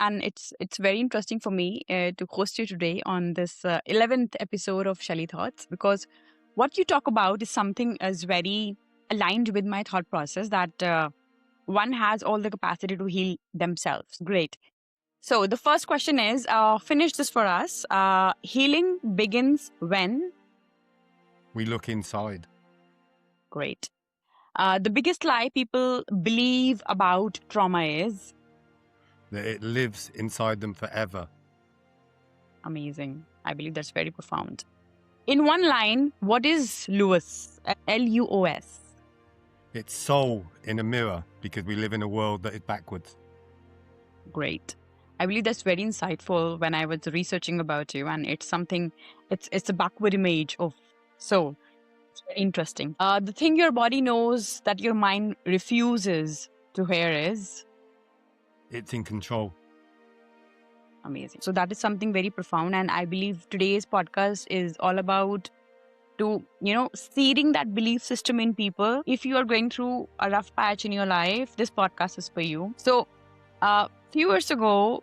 and it's very interesting for me to host you today on this 11th episode of Shelly Thoughts, because what you talk about is something is very aligned with my thought process that one has all the capacity to heal themselves. Great. So the first question is, finish this for us. Healing begins when? We look inside. Great. The biggest lie people believe about trauma is? That it lives inside them forever. Amazing. I believe that's very profound. In one line, what is LUOS? LUOS. It's soul in a mirror, because we live in a world that is backwards. Great. I believe that's very insightful when I was researching about you, and it's something, it's a backward image of soul. It's very interesting. The thing your body knows that your mind refuses to hear is? It's in control. Amazing. So that is something very profound, and I believe today's podcast is all about to, seeding that belief system in people. If you are going through a rough patch in your life, this podcast is for you. So a few years ago,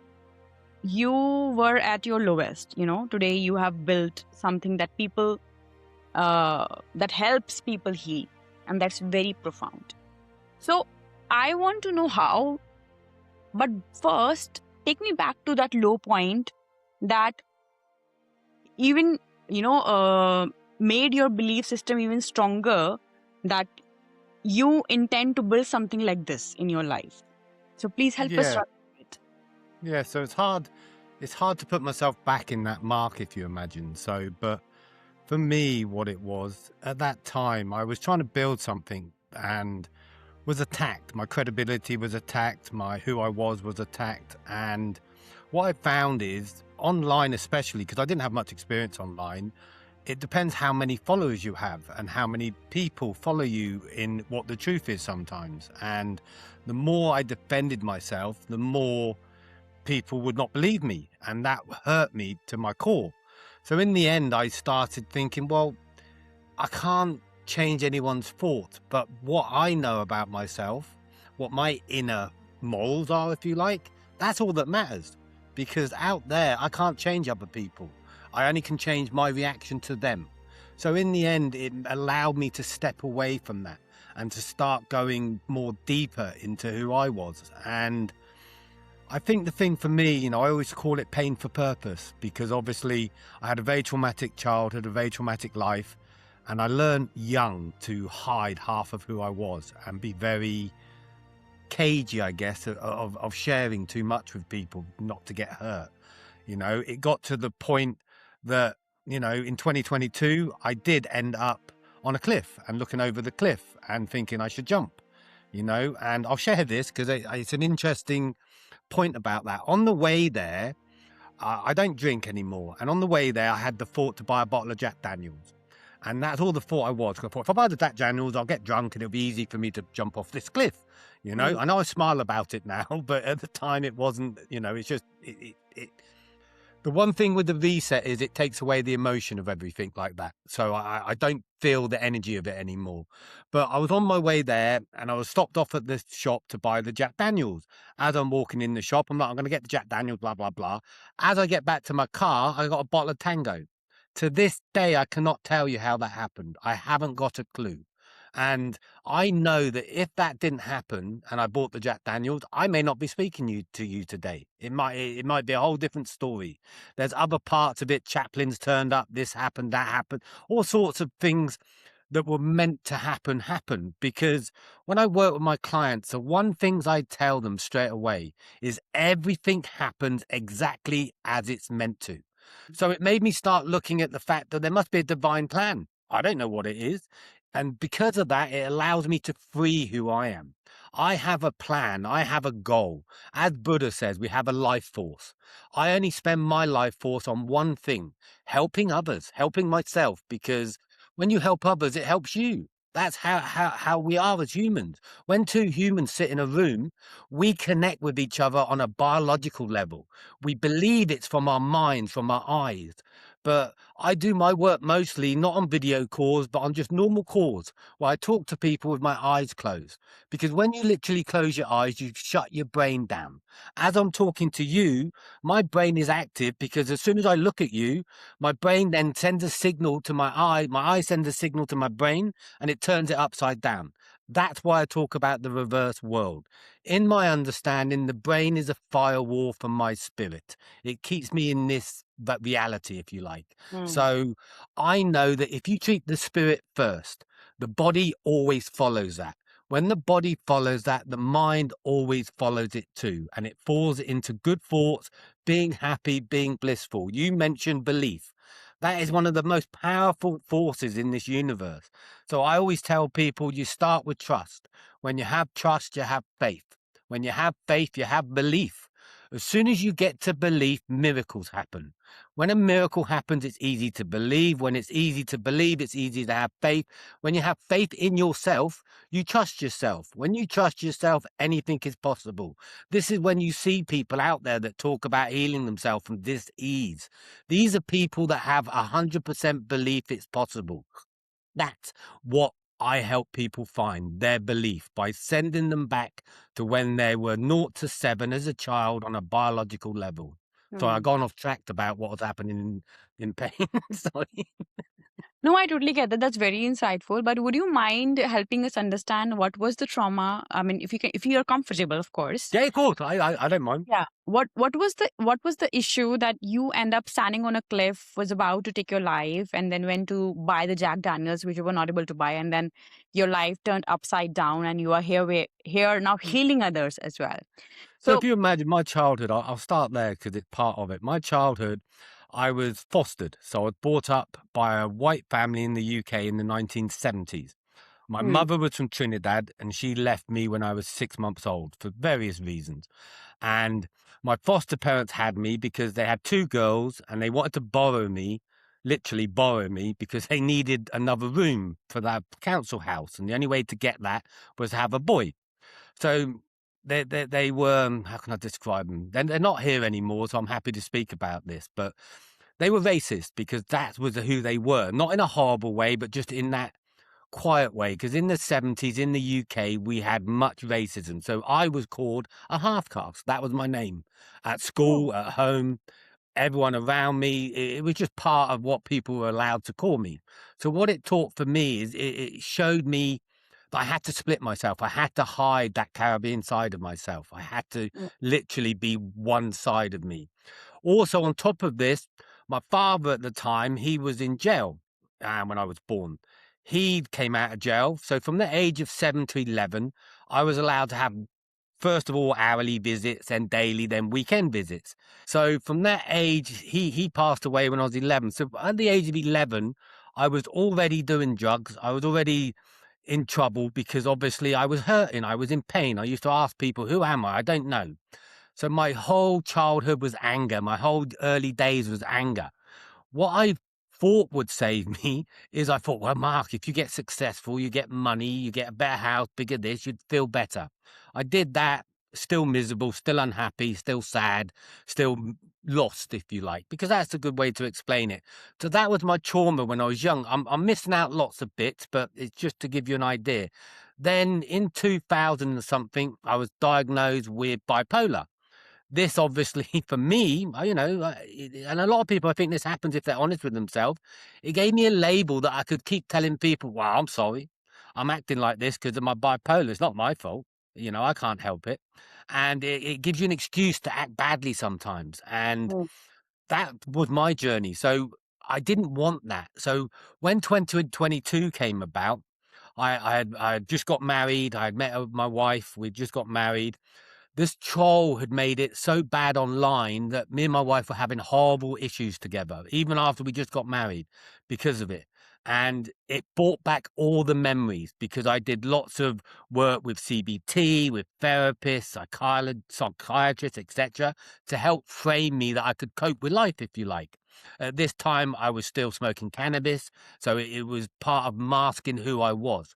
you were at your lowest. Today you have built something that people, that helps people heal, and that's very profound. So I want to know how, but first, take me back to that low point that even, made your belief system even stronger, that you intend to build something like this in your life. So please help us run it. Yeah, so it's hard to put myself back in that mark, if you imagine. So, but for me, what it was, at that time, I was trying to build something and was attacked. My credibility was attacked. Who I was attacked. And what I found is, online especially, because I didn't have much experience online, it depends how many followers you have and how many people follow you in what the truth is sometimes. And the more I defended myself, the more people would not believe me. And that hurt me to my core. So in the end, I started thinking, well, I can't change anyone's thought, but what I know about myself, what my inner morals are, if you like, that's all that matters. Because out there, I can't change other people. I only can change my reaction to them. So in the end, it allowed me to step away from that and to start going more deeper into who I was. And I think the thing for me, I always call it pain for purpose, because obviously I had a very traumatic childhood, a very traumatic life. And I learned young to hide half of who I was and be very cagey, I guess, of sharing too much with people, not to get hurt. It got to the point that, in 2022, I did end up on a cliff and looking over the cliff and thinking I should jump, and I'll share this because it's an interesting point about that. On the way there, I don't drink anymore. And on the way there, I had the thought to buy a bottle of Jack Daniels. And that's all the thought I was. I thought, if I buy the Jack Daniels, I'll get drunk and it'll be easy for me to jump off this cliff. I know I smile about it now, but at the time it wasn't, it's just, the one thing with the reset is it takes away the emotion of everything like that. So I don't feel the energy of it anymore. But I was on my way there and I was stopped off at the shop to buy the Jack Daniels. As I'm walking in the shop, I'm like, I'm going to get the Jack Daniels, blah, blah, blah. As I get back to my car, I got a bottle of Tango. To this day, I cannot tell you how that happened. I haven't got a clue. And I know that if that didn't happen and I bought the Jack Daniels, I may not be speaking to you today. It might be a whole different story. There's other parts of it. Chaplains turned up, this happened, that happened, all sorts of things that were meant to happen. Because when I work with my clients, the one things I tell them straight away is everything happens exactly as it's meant to. So it made me start looking at the fact that there must be a divine plan. I don't know what it is. And because of that, it allows me to free who I am. I have a plan. I have a goal. As Buddha says, we have a life force. I only spend my life force on one thing, helping others, helping myself, because when you help others, it helps you. That's how we are as humans. When two humans sit in a room, we connect with each other on a biological level. We believe it's from our minds, from our eyes. But I do my work mostly not on video calls, but on just normal calls where I talk to people with my eyes closed. Because when you literally close your eyes, you shut your brain down. As I'm talking to you, my brain is active because as soon as I look at you, my brain then sends a signal to my eye sends a signal to my brain, and it turns it upside down. That's why I talk about the reverse world. In my understanding, the brain is a firewall for my spirit. It keeps me in this that reality, if you like. Mm. So I know that if you treat the spirit first, the body always follows that. When the body follows that, the mind always follows it too, and it falls into good thoughts, being happy, being blissful. You mentioned belief. That is one of the most powerful forces in this universe. So I always tell people you start with trust. When you have trust, you have faith. When you have faith, you have belief. As soon as you get to belief, miracles happen. When a miracle happens, it's easy to believe. When it's easy to believe, it's easy to have faith. When you have faith in yourself, you trust yourself. When you trust yourself, anything is possible. This is when you see people out there that talk about healing themselves from dis-ease. These are people that have 100% belief it's possible. That's what I help people find, their belief, by sending them back to when they were 0 to 7 as a child on a biological level. So I've Mm. gone off track about what was happening in pain. Sorry. No, I totally get that. That's very insightful. But would you mind helping us understand what was the trauma? I mean, if you can, if you are comfortable, of course. Yeah, of course. I don't mind. Yeah. What was the issue that you end up standing on a cliff, was about to take your life, and then went to buy the Jack Daniels, which you were not able to buy, and then your life turned upside down, and you are here now healing others as well. So if So, you imagine my childhood, I'll start there because it's part of it. My childhood, I was fostered. So I was brought up by a white family in the UK in the 1970s. My mm, mother was from Trinidad and she left me when I was 6 months old for various reasons. And my foster parents had me because they had 2 girls and they wanted to borrow me, literally borrow me, because they needed another room for that council house. And the only way to get that was to have a boy. So they were, how can I describe them? They're not here anymore, so I'm happy to speak about this. But they were racist because that was who they were. Not in a horrible way, but just in that quiet way, because in the 70s in the UK we had much racism. So I was called a half caste. That was my name at oh, school, at home, everyone around me. It was just part of what people were allowed to call me. So what it taught for me is it showed me that I had to split myself. I had to hide that Caribbean side of myself. I had to mm, literally be one side of me. Also, on top of this, my father at the time, he was in jail when I was born. He came out of jail. So from the age of 7 to 11, I was allowed to have, first of all, hourly visits, then daily, then weekend visits. So from that age, he passed away when I was 11. So at the age of 11, I was already doing drugs. I was already in trouble because obviously I was hurting. I was in pain. I used to ask people, who am I? I don't know. So my whole childhood was anger. My whole early days was anger. What I thought would save me is I thought, well, Mark, if you get successful, you get money, you get a better house, bigger this, you'd feel better. I did that, still miserable, still unhappy, still sad, still lost, if you like, because that's a good way to explain it. So that was my trauma when I was young. I'm missing out lots of bits, but it's just to give you an idea. Then in 2000 and something, I was diagnosed with bipolar. This obviously, for me, and a lot of people, I think this happens if they're honest with themselves. It gave me a label that I could keep telling people, well, I'm sorry. I'm acting like this because of my bipolar. It's not my fault. I can't help it. And it gives you an excuse to act badly sometimes. And mm, that was my journey. So I didn't want that. So when 2022 came about, I had just got married. I had met my wife. We'd just got married. This troll had made it so bad online that me and my wife were having horrible issues together, even after we just got married, because of it. And it brought back all the memories because I did lots of work with CBT, with therapists, psychiatrists, etc., to help frame me that I could cope with life, if you like. At this time, I was still smoking cannabis, so it was part of masking who I was.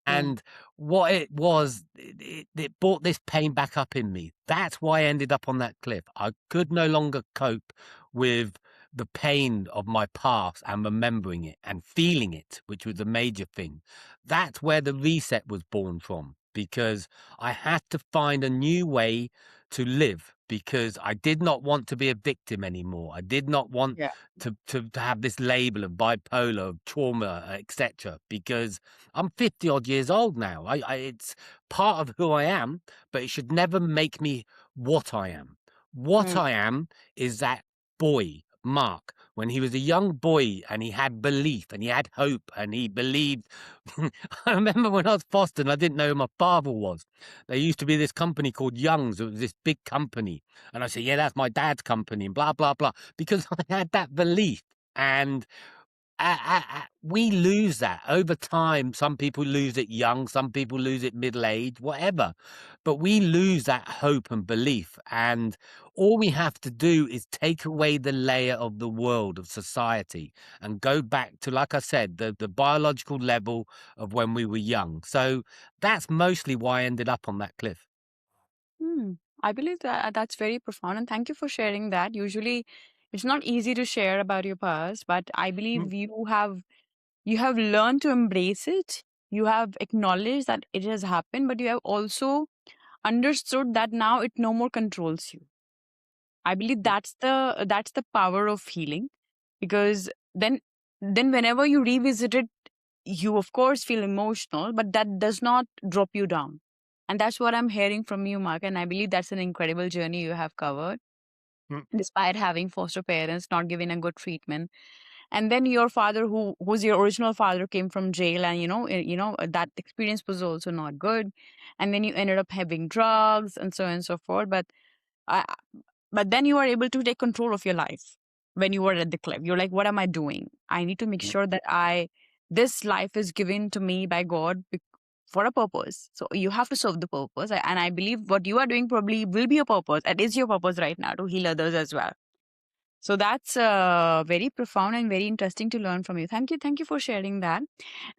mm, And what it was, it brought this pain back up in me. That's why I ended up on that cliff. I could no longer cope with the pain of my past and remembering it and feeling it, which was a major thing. That's where the reset was born from, because I had to find a new way to live, because I did not want to be a victim anymore. I did not want Yeah. to have this label of bipolar, of trauma, etc. Because I'm 50 odd years old now. It's part of who I am, but it should never make me what I am. What Mm. I am is that boy, Mark, when he was a young boy and he had belief and he had hope and he believed. I remember when I was fostering, I didn't know who my father was. There used to be this company called Young's. It was this big company. And I said, yeah, that's my dad's company and blah, blah, blah, because I had that belief. And we lose that over time. Some people lose it young, some people lose it middle age, whatever. But we lose that hope and belief. And all we have to do is take away the layer of the world, of society, and go back to, like I said, the biological level of when we were young. So that's mostly why I ended up on that cliff. Hmm. I believe that that's very profound, and thank you for sharing that. Usually, it's not easy to share about your past, but I Mm, believe you have learned to embrace it. You have acknowledged that it has happened, but you have also understood that now it no more controls you. I believe mm, that's the power of healing, because then whenever you revisit it, you of course feel emotional, but that does not drop you down. And that's what I'm hearing from you, Mark. And I believe that's an incredible journey you have covered, mm, despite having foster parents not giving a good treatment. And then your father, who's your original father, came from jail, and that experience was also not good. And then you ended up having drugs and so on and so forth. I, but then you are able to take control of your life. When you were at the cliff, you're like, what am I doing? I need to make mm. sure that this life is given to me by God for a purpose. So you have to serve the purpose. And I believe what you are doing probably will be a purpose. It is your purpose right now to heal others as well. So that's very profound and very interesting to learn from you. Thank you. Thank you for sharing that.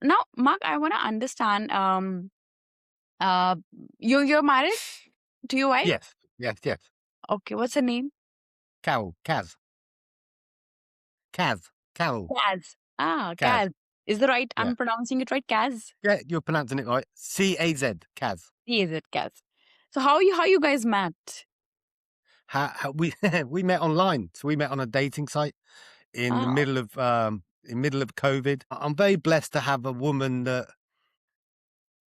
Now, Mark, I want to understand. Uh, you're married to your wife? Yes, yes, yes. Okay. What's her name? Carol, Carol, Kaz. Ah, Kaz. Kaz. Is the right? Yeah. I'm pronouncing it right. Kaz. Yeah, you're pronouncing it right. C-A-Z, Kaz. Is it Kaz? So how you guys met? How we we met online. So we met on a dating site in the Ah, middle of COVID. I'm very blessed to have a woman that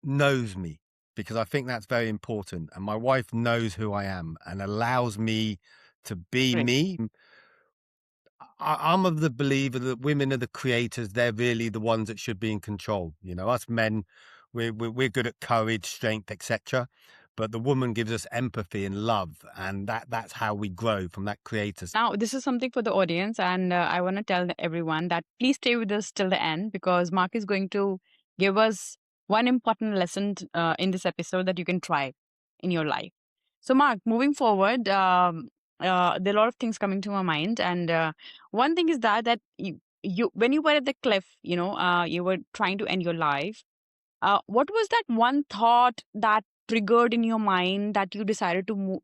knows me, because I think that's very important. And my wife knows who I am and allows me to be great. me. I'm of the believer that women are the creators. They're really the ones that should be in control. You know, us men, we're good at courage, strength, etc. But the woman gives us empathy and love, and that's how we grow from that creator. Now, this is something for the audience, and I want to tell everyone that please stay with us till the end, because Mark is going to give us one important lesson in this episode that you can try in your life. So, Mark, moving forward, there are a lot of things coming to my mind, and one thing is that you when you were at the cliff, you were trying to end your life. What was that one thought that triggered in your mind that you decided to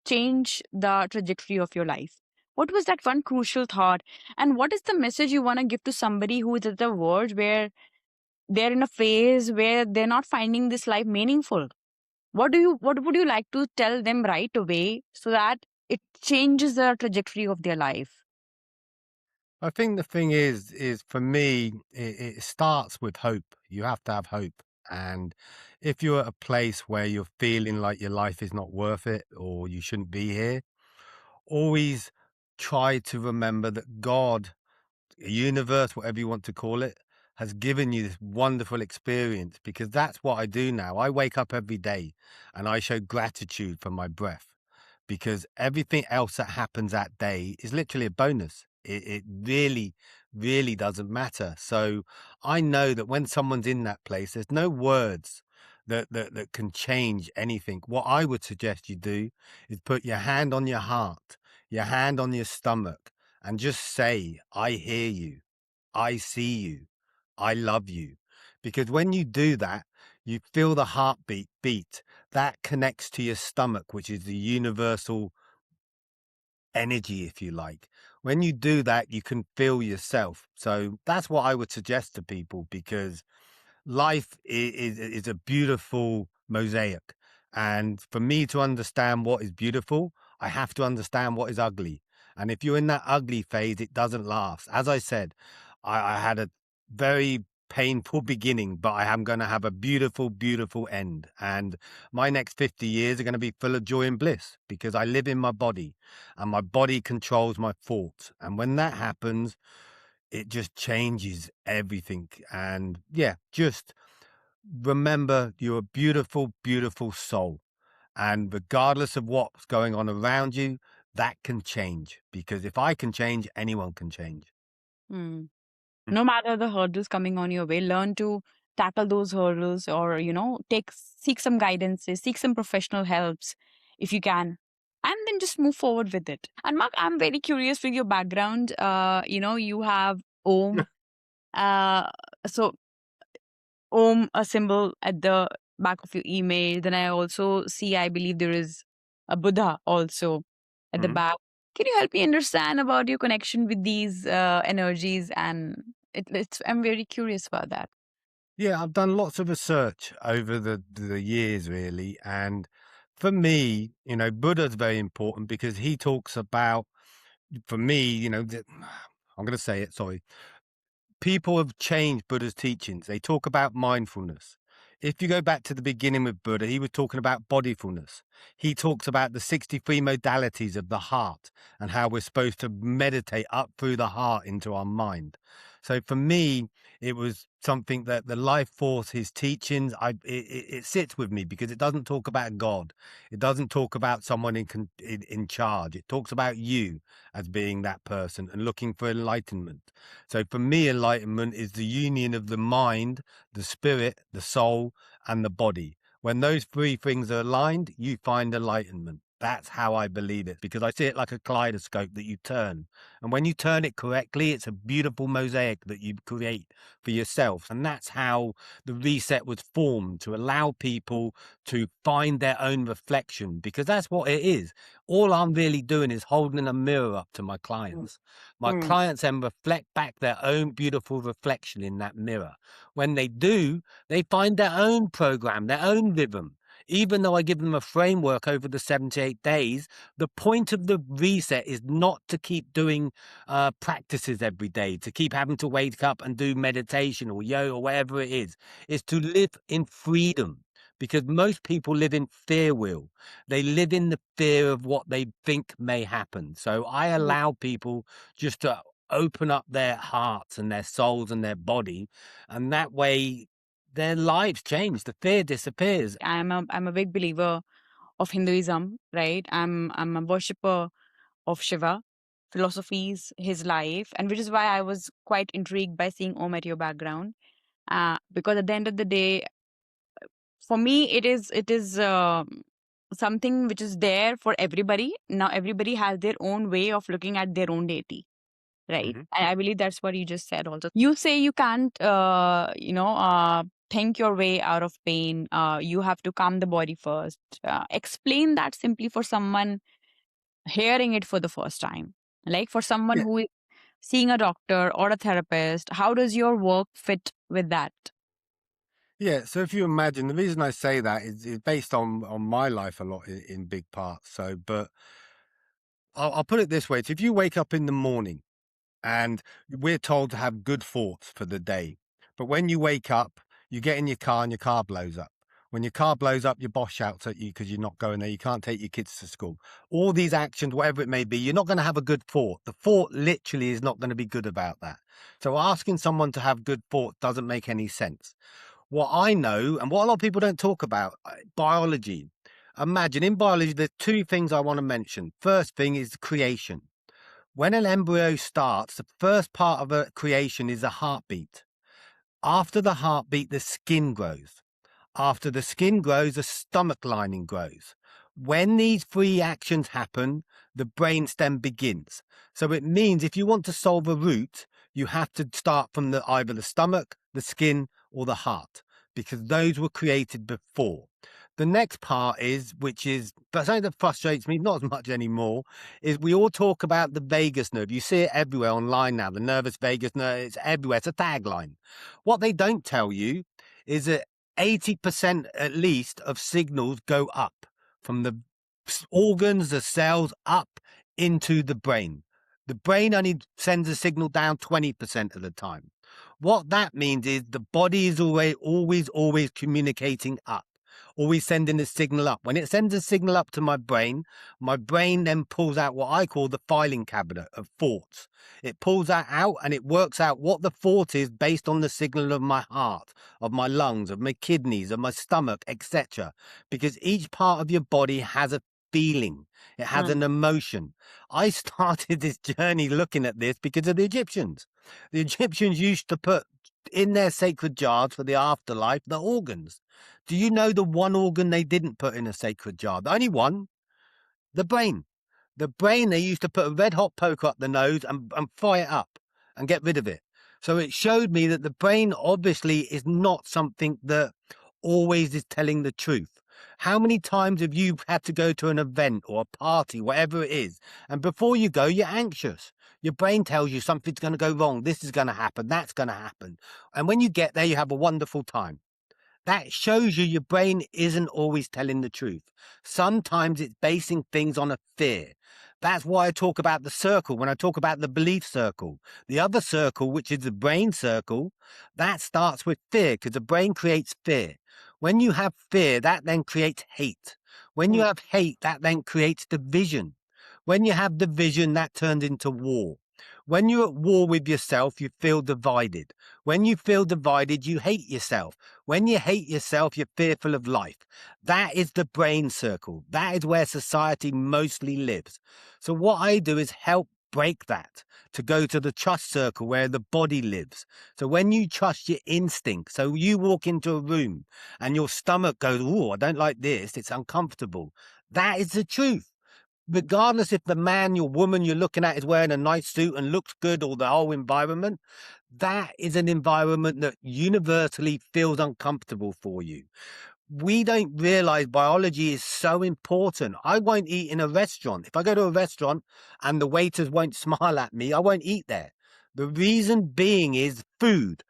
change the trajectory of your life? What was that one crucial thought? And what is the message you want to give to somebody who is at the verge where they're in a phase where they're not finding this life meaningful? What would you like to tell them right away so that it changes the trajectory of their life? I think the thing is for me, it starts with hope. You have to have hope. And if you're at a place where you're feeling like your life is not worth it or you shouldn't be here, always try to remember that God, universe, whatever you want to call it, has given you this wonderful experience, because that's what I do now. I wake up every day and I show gratitude for my breath, because everything else that happens that day is literally a bonus. It really, really doesn't matter. So I know that when someone's in that place, there's no words that can change anything. What I would suggest you do is put your hand on your heart, your hand on your stomach, and just say, I hear you. I see you. I love you. Because when you do that, you feel the heartbeat beat. That connects to your stomach, which is the universal energy, if you like. When you do that, you can feel yourself. So that's what I would suggest to people, because life is a beautiful mosaic. And for me to understand what is beautiful, I have to understand what is ugly. And if you're in that ugly phase, it doesn't last. As I said, I had a very painful beginning, but I am going to have a beautiful, beautiful end. And my next 50 years are going to be full of joy and bliss, because I live in my body and my body controls my thoughts. And when that happens, it just changes everything. And yeah, just remember you're a beautiful, beautiful soul. And regardless of what's going on around you, that can change. Because if I can change, anyone can change. Hmm. Mm. No matter the hurdles coming on your way, learn to tackle those hurdles, or seek some guidance, seek some professional helps if you can, and then just move forward with it. And Mark, I'm very curious with your background. You have Om. uh so Om, a symbol at the back of your email. Then I also see, I believe there is a Buddha also at the Mhm. back. Can you help me understand about your connection with these energies? And I'm very curious about that. Yeah, I've done lots of research over the years, really. And for me, Buddha's very important, because he talks about, for me, I'm going to say it, sorry. People have changed Buddha's teachings. They talk about mindfulness. If you go back to the beginning with Buddha, he was talking about bodyfulness. He talks about the 63 modalities of the heart and how we're supposed to meditate up through the heart into our mind. So for me, it was something that the life force, his teachings, it sits with me, because it doesn't talk about God. It doesn't talk about someone in charge. It talks about you as being that person and looking for enlightenment. So for me, enlightenment is the union of the mind, the spirit, the soul, and the body. When those three things are aligned, you find enlightenment. That's how I believe it, because I see it like a kaleidoscope that you turn. And when you turn it correctly, it's a beautiful mosaic that you create for yourself. And that's how the reset was formed, to allow people to find their own reflection, because that's what it is. All I'm really doing is holding a mirror up to my clients. My Mm. clients then reflect back their own beautiful reflection in that mirror. When they do, they find their own program, their own rhythm. Even though I give them a framework over the 78 days, the point of the reset is not to keep doing practices every day, to keep having to wake up and do meditation or yoga or whatever it is. It's to live in freedom, because most people live in fear will. They live in the fear of what they think may happen. So I allow people just to open up their hearts and their souls and their body, and that way their lives change. The fear disappears. I'm a big believer of Hinduism, right? I'm a worshipper of Shiva philosophies, his life, and which is why I was quite intrigued by seeing Om at your background. Because at the end of the day, for me, it is something which is there for everybody. Now everybody has their own way of looking at their own deity, right? Mhm. And I believe that's what you just said. Also, you say you can't, think your way out of pain. You have to calm the body first. Explain that simply for someone hearing it for the first time, like for someone Yeah, who is seeing a doctor or a therapist. How does your work fit with that? yeah. So if you imagine, the reason I say that is based on my life a lot in big parts. So, but I'll put it this way: so if you wake up in the morning and we're told to have good thoughts for the day. But when you wake up, you get in your car and your car blows up. When your car blows up, your boss shouts at you because you're not going there. You can't take your kids to school. All these actions, whatever it may be, you're not going to have a good thought. The thought literally is not going to be good about that. So asking someone to have good thoughts doesn't make any sense. What I know, and what a lot of people don't talk about, biology. Imagine in biology, there's two things I want to mention. First thing is creation. When an embryo starts, the first part of a creation is a heartbeat. After the heartbeat, the skin grows. After the skin grows, the stomach lining grows. When these three actions happen, the brainstem begins. So it means if you want to solve a root, you have to start from either the stomach, the skin, or the heart, because those were created before. The next part is, which is, but something that frustrates me, not as much anymore, is we all talk about the vagus nerve. You see it everywhere online now, the nervous vagus nerve, it's everywhere. It's a tagline. What they don't tell you is that 80% at least of signals go up from the organs, the cells, up into the brain. The brain only sends a signal down 20% of the time. What that means is the body is always communicating up, always sending a signal up. When it sends a signal up to my brain then pulls out what I call the filing cabinet of thoughts. It pulls that out and it works out what the thought is based on the signal of my heart, of my lungs, of my kidneys, of my stomach, etc. Because each part of your body has a feeling. It has an emotion. I started this journey looking at this because of the Egyptians. The Egyptians used to put in their sacred jars for the afterlife the organs. Do you know the one organ they didn't put in a sacred jar? The only one? The brain. The brain, they used to put a red hot poker up the nose and fry it up and get rid of it. So it showed me that the brain obviously is not something that always is telling the truth. How many times have you had to go to an event or a party, whatever it is, and before you go, you're anxious? Your brain tells you something's going to go wrong, this is going to happen, that's going to happen. And when you get there, you have a wonderful time. That shows you your brain isn't always telling the truth. Sometimes it's basing things on a fear. That's why I talk about the circle when I talk about the belief circle. The other circle, which is the brain circle, that starts with fear because the brain creates fear. When you have fear, that then creates hate. When you have hate, that then creates division. When you have division, that turns into war. When you're at war with yourself, you feel divided. When you feel divided, you hate yourself. When you hate yourself, you're fearful of life. That is the brain circle. That is where society mostly lives. So what I do is help break that to go to the trust circle where the body lives. So when you trust your instinct, so you walk into a room and your stomach goes, oh, I don't like this, it's uncomfortable. That is the truth. Regardless if the man, your woman you're looking at is wearing a nice suit and looks good, or the whole environment, that is an environment that universally feels uncomfortable for you. We don't realize biology is so important. I won't eat in a restaurant. If I go to a restaurant and the waiters won't smile at me, I won't eat there. The reason being is food.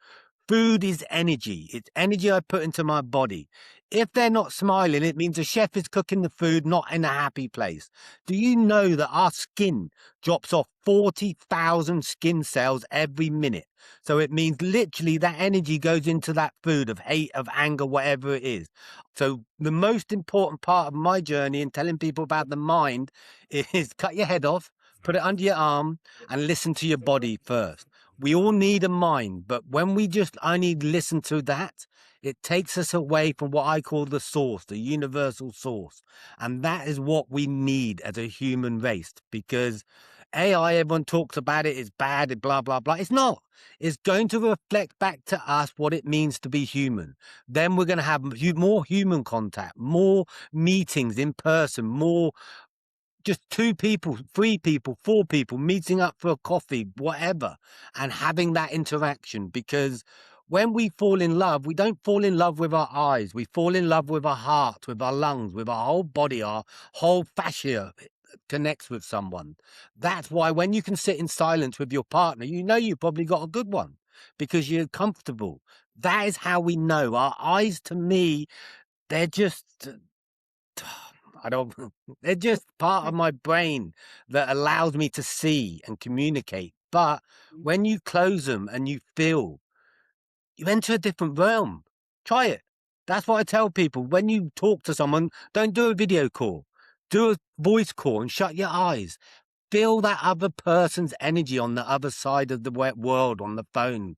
Food is energy. It's energy I put into my body. If they're not smiling, it means the chef is cooking the food not in a happy place. Do you know that our skin drops off 40,000 skin cells every minute? So it means literally that energy goes into that food of hate, of anger, whatever it is. So the most important part of my journey in telling people about the mind is cut your head off, put it under your arm, and listen to your body first. We all need a mind, but when we just only listen to that, it takes us away from what I call the source, the universal source. And that is what we need as a human race, because AI, everyone talks about it, it's bad, blah, blah, blah. It's not. It's going to reflect back to us what it means to be human. Then we're going to have more human contact, more meetings in person, more just 2 people, 3 people, 4 people meeting up for a coffee, whatever, and having that interaction. Because when we fall in love, we don't fall in love with our eyes. We fall in love with our heart, with our lungs, with our whole body, our whole fascia connects with someone. That's why when you can sit in silence with your partner, you know you've probably got a good one because you're comfortable. That is how we know. Our eyes, to me, they're just... they're just part of my brain that allows me to see and communicate. But when you close them and you feel, you enter a different realm. Try it. That's what I tell people. When you talk to someone, don't do a video call. Do a voice call and shut your eyes. Feel that other person's energy on the other side of the world on the phone.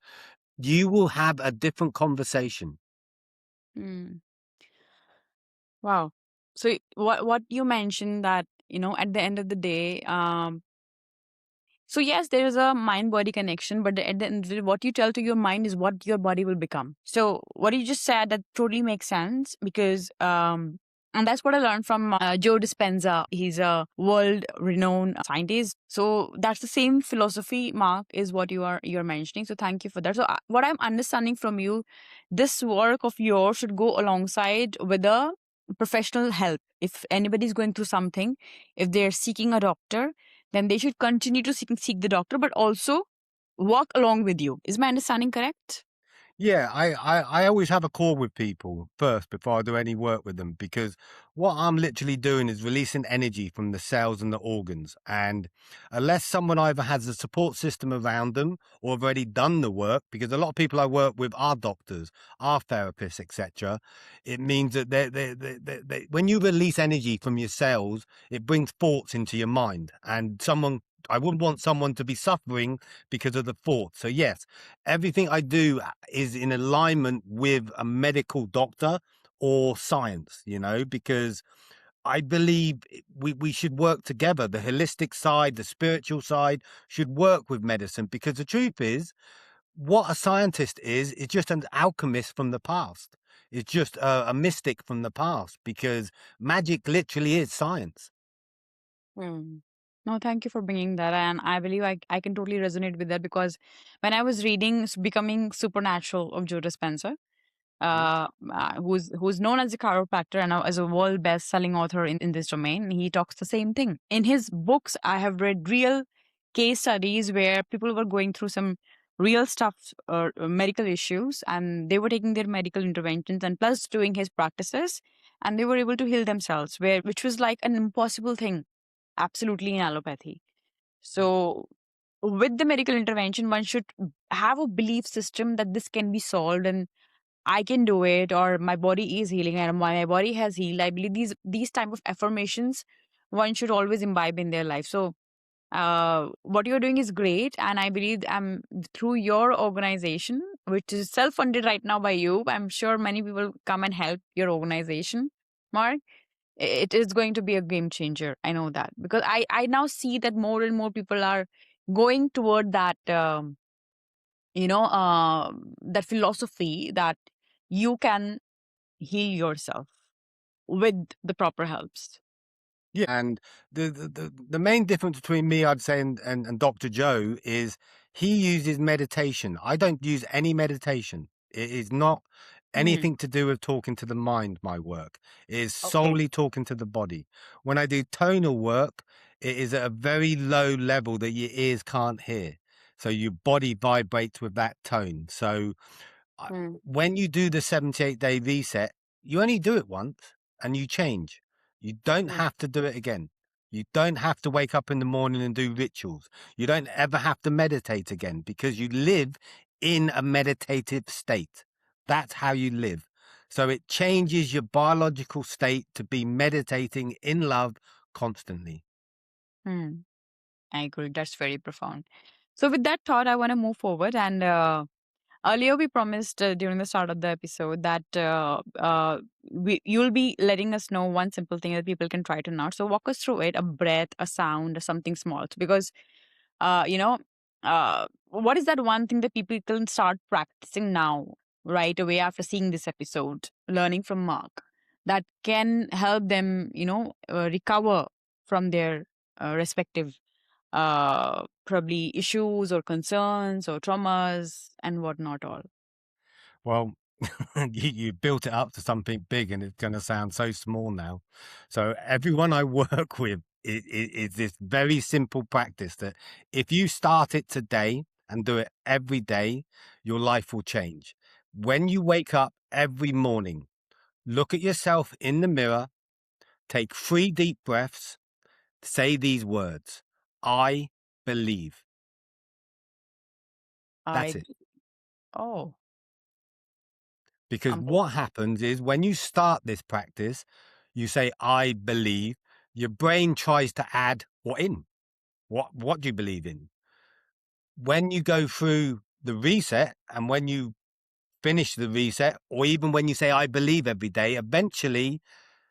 You will have a different conversation. Wow. So what you mentioned that, at the end of the day, so yes, there is a mind body connection, but at the end of the day, what you tell to your mind is what your body will become. So what you just said, that totally makes sense, because and that's what I learned from Joe Dispenza. He's a world renowned scientist. So that's the same philosophy, Mark, is what you're mentioning. So thank you for that. So what I'm understanding from you, this work of yours should go alongside with a professional help. If anybody's going through something, if they're seeking a doctor, then they should continue to seek the doctor, but also walk along with you. Is my understanding correct? Yeah, I always have a call with people first before I do any work with them, because what I'm literally doing is releasing energy from the cells and the organs. And unless someone either has a support system around them or have already done the work, because a lot of people I work with are doctors, are therapists, etc., it means that when you release energy from your cells, it brings thoughts into your mind. And I wouldn't want someone to be suffering because of the thoughts. So yes, everything I do is in alignment with a medical doctor or science, because I believe we should work together. The holistic side, the spiritual side should work with medicine, because the truth is, what a scientist is just an alchemist from the past. It's just a mystic from the past, because magic literally is science. Hmm. No, thank you for bringing that. And I believe I can totally resonate with that, because when I was reading Becoming Supernatural of Joe Dispenza, who's known as a chiropractor and as a world best-selling author in this domain, he talks the same thing. In his books, I have read real case studies where people were going through some real stuff or medical issues, and they were taking their medical interventions and plus doing his practices, and they were able to heal themselves, which was like an impossible thing, absolutely, in allopathy. So with the medical intervention, one should have a belief system that this can be solved and I can do it, or my body is healing and my body has healed. I believe these type of affirmations one should always imbibe in their life. So what you're doing is great, and I believe through your organization, which is self-funded right now by you, I'm sure many people come and help your organization, Mark. It is going to be a game changer. I know that, because I now see that more and more people are going toward that that philosophy that you can heal yourself with the proper helps. Yeah, and the main difference between me, I'd say, and Dr. Joe is he uses meditation. I don't use any meditation. It is not Hmm. anything to do with talking to the mind, my work. It is Okay. solely talking to the body. When I do tonal work, it is at a very low level that your ears can't hear. So your body vibrates with that tone. So Hmm. when you do the 78-day reset, you only do it once and you change. You don't Hmm. have to do it again. You don't have to wake up in the morning and do rituals. You don't ever have to meditate again, because you live in a meditative state. That's how you live. So it changes your biological state to be meditating in love constantly. Hmm. I agree. That's very profound. So with that thought, I want to move forward. And earlier we promised during the start of the episode that you'll be letting us know one simple thing that people can try to now. So walk us through it: a breath, a sound, or something small. So because uh, you know, what is that one thing that people can start practicing now, right away after seeing this episode, learning from Mark, that can help them, recover from their respective probably issues or concerns or traumas and whatnot all. Well, you built it up to something big, and it's going to sound so small now. So everyone I work with is this very simple practice that if you start it today and do it every day, your life will change. When you wake up every morning, look at yourself in the mirror, take 3 deep breaths, say these words: I believe. That's I it. Oh, Because what amazing. happens is when you start this practice, you say, I believe, your brain tries to add what in? What do you believe in? When you go through the reset and when you finish the reset, or even when you say, I believe every day, eventually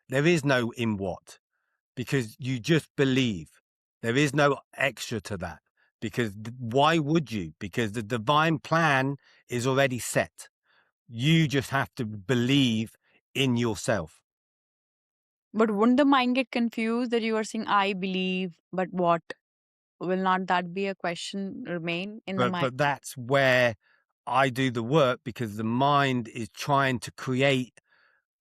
there is no in what, because you just believe. There is no extra to that, because why would you? Because the divine plan is already set. You just have to believe in yourself. But wouldn't the mind get confused that you are saying I believe, but what? Will not that be a question remain in the mind? But that's where I do the work, because the mind is trying to create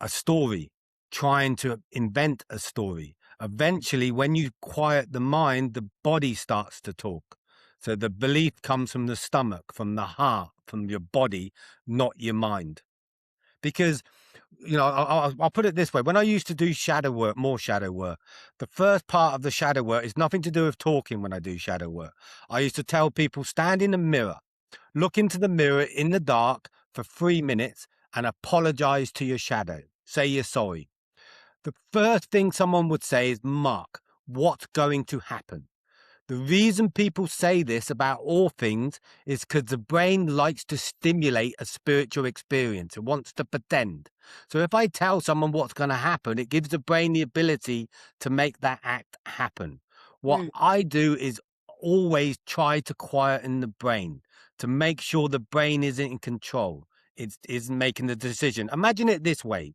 a story. trying to invent a story. Eventually, when you quiet the mind, the body starts to talk. So the belief comes from the stomach, from the heart, from your body, not your mind. Because, I'll put it this way. When I used to do shadow work, more shadow work, the first part of the shadow work is nothing to do with talking when I do shadow work. I used to tell people, stand in a mirror, look into the mirror in the dark for 3 minutes and apologize to your shadow. Say you're sorry. The first thing someone would say is, Mark, what's going to happen? The reason people say this about all things is because the brain likes to stimulate a spiritual experience. It wants to pretend. So if I tell someone what's going to happen, it gives the brain the ability to make that act happen. What I do is always try to quieten the brain to make sure the brain isn't in control. It is making the decision. Imagine it this way.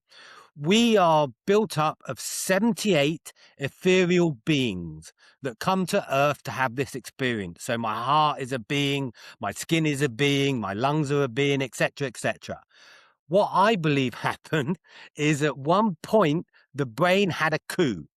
We are built up of 78 ethereal beings that come to Earth to have this experience. So my heart is a being, my skin is a being, my lungs are a being, etc., etc. What I believe happened is at one point, the brain had a coup.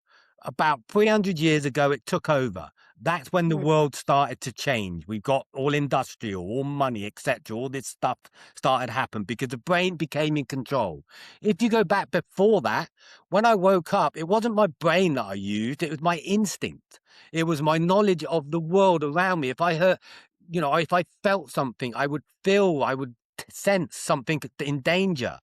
About 300 years ago, it took over. That's when the world started to change. We got all industrial, all money, etc. All this stuff started to happen because the brain became in control. If you go back before that, when I woke up, it wasn't my brain that I used. It was my instinct. It was my knowledge of the world around me. If I heard, if I felt something, I would sense something in danger.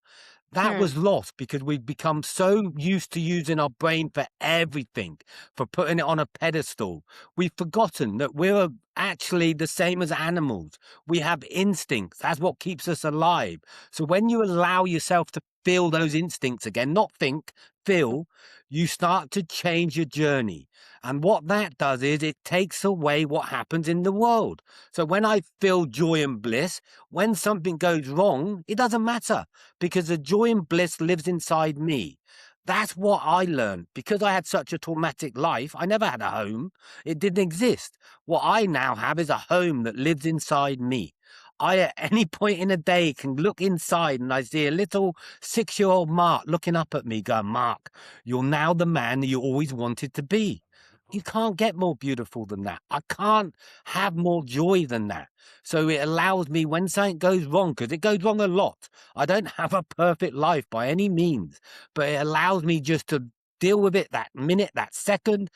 That was lost because we've become so used to using our brain for everything, for putting it on a pedestal. We've forgotten that we're actually the same as animals. We have instincts. That's what keeps us alive. So when you allow yourself to feel those instincts again, not think, feel, you start to change your journey. And what that does is it takes away what happens in the world. So when I feel joy and bliss, when something goes wrong, it doesn't matter because the joy and bliss lives inside me. That's what I learned. Because I had such a traumatic life, I never had a home. It didn't exist. What I now have is a home that lives inside me. I, at any point in a day, can look inside and I see a little 6-year-old Mark looking up at me going, Mark, you're now the man that you always wanted to be. You can't get more beautiful than that. I can't have more joy than that. So it allows me when something goes wrong, because it goes wrong a lot. I don't have a perfect life by any means, but it allows me just to deal with it that minute, that second,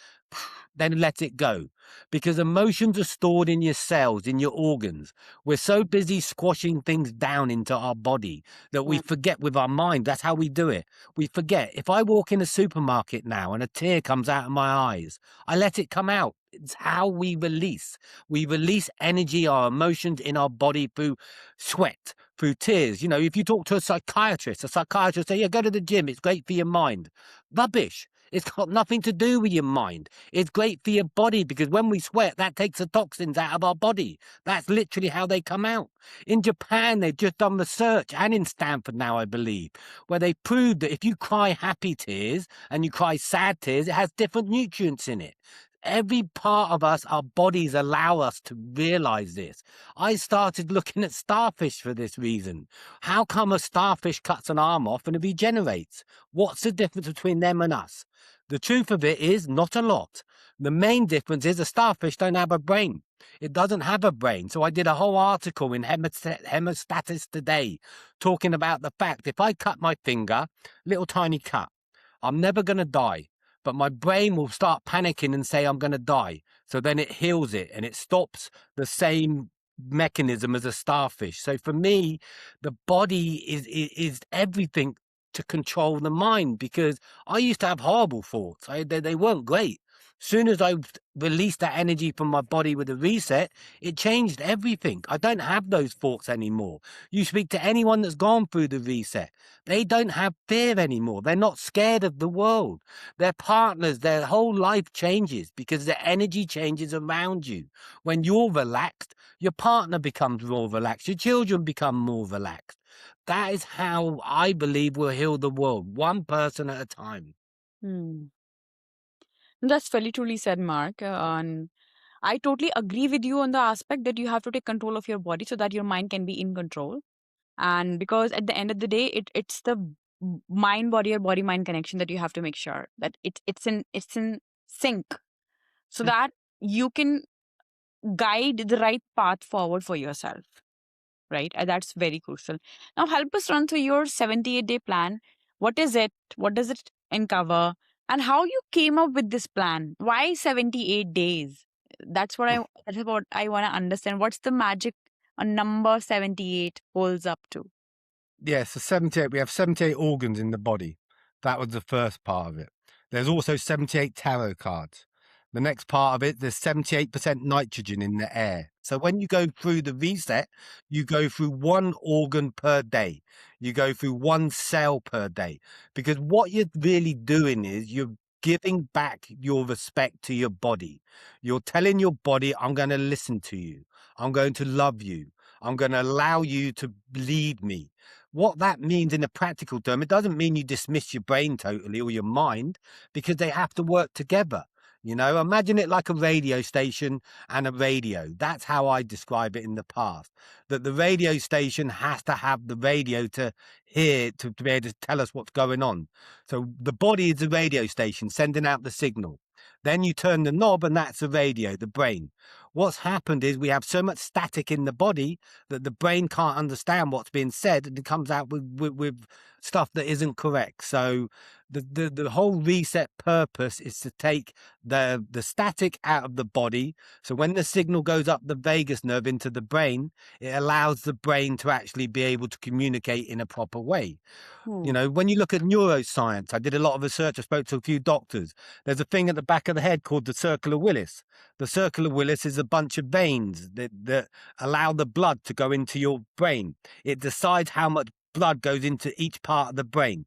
then let it go. Because emotions are stored in your cells, in your organs. We're so busy squashing things down into our body that we forget with our mind. That's how we do it. We forget. If I walk in a supermarket now and a tear comes out of my eyes, I let it come out. It's how we release. We release energy, our emotions in our body through sweat, through tears. If you talk to a psychiatrist say, yeah, go to the gym. It's great for your mind. Rubbish. It's got nothing to do with your mind. It's great for your body because when we sweat, that takes the toxins out of our body. That's literally how they come out. In Japan, they've just done research, and in Stanford now, I believe, where they proved that if you cry happy tears and you cry sad tears, it has different nutrients in it. Every part of us, our bodies allow us to realize this. I started looking at starfish for this reason. How come a starfish cuts an arm off and it regenerates? What's the difference between them and us? The truth of it is not a lot. The main difference is a starfish don't have a brain. It doesn't have a brain. So I did a whole article in Hemostatus Today talking about the fact if I cut my finger, little tiny cut, I'm never going to die. But my brain will start panicking and say I'm going to die. So then it heals it and it stops the same mechanism as a starfish. So for me, the body is everything to control the mind, because I used to have horrible thoughts. They weren't great. Soon as I released that energy from my body with a reset, it changed everything. I don't have those thoughts anymore. You speak to anyone that's gone through the reset, they don't have fear anymore. They're not scared of the world. Their partners, their whole life changes because the energy changes around you. When you're relaxed, your partner becomes more relaxed. Your children become more relaxed. That is how I believe we'll heal the world, one person at a time. That's very truly said, Mark. And I totally agree with you on the aspect that you have to take control of your body so that your mind can be in control. And because at the end of the day, it's the mind body or body mind connection that you have to make sure that it's in sync, so that you can guide the right path forward for yourself, right? That's very crucial. Now, help us run through your 78-day plan. What is it? What does it uncover? And how you came up with this plan? Why 78 days? That's what I want to understand. What's the magic a number 78 holds up to? Yeah, so 78, we have 78 organs in the body. That was the first part of it. There's also 78 tarot cards. The next part of it, there's 78% nitrogen in the air. So when you go through the reset, you go through one organ per day. You go through one cell per day. Because what you're really doing is you're giving back your respect to your body. You're telling your body, I'm going to listen to you. I'm going to love you. I'm going to allow you to lead me. What that means in a practical term, it doesn't mean you dismiss your brain totally or your mind, because they have to work together. You know, imagine it like a radio station and a radio. That's how I describe it in the past, that the radio station has to have the radio to hear, to be able to tell us what's going on. So the body is the radio station sending out the signal. Then you turn the knob and that's the radio, the brain. What's happened is we have so much static in the body that the brain can't understand what's being said, and it comes out with stuff that isn't correct. So the whole reset purpose is to take the static out of the body. So when the signal goes up the vagus nerve into the brain, it allows the brain to actually be able to communicate in a proper way. You know, when you look at neuroscience, I did a lot of research. I spoke to a few doctors. There's a thing at the back of the head called the circle of Willis. The circle of Willis is a bunch of veins that allow the blood to go into your brain. It decides how much blood goes into each part of the brain.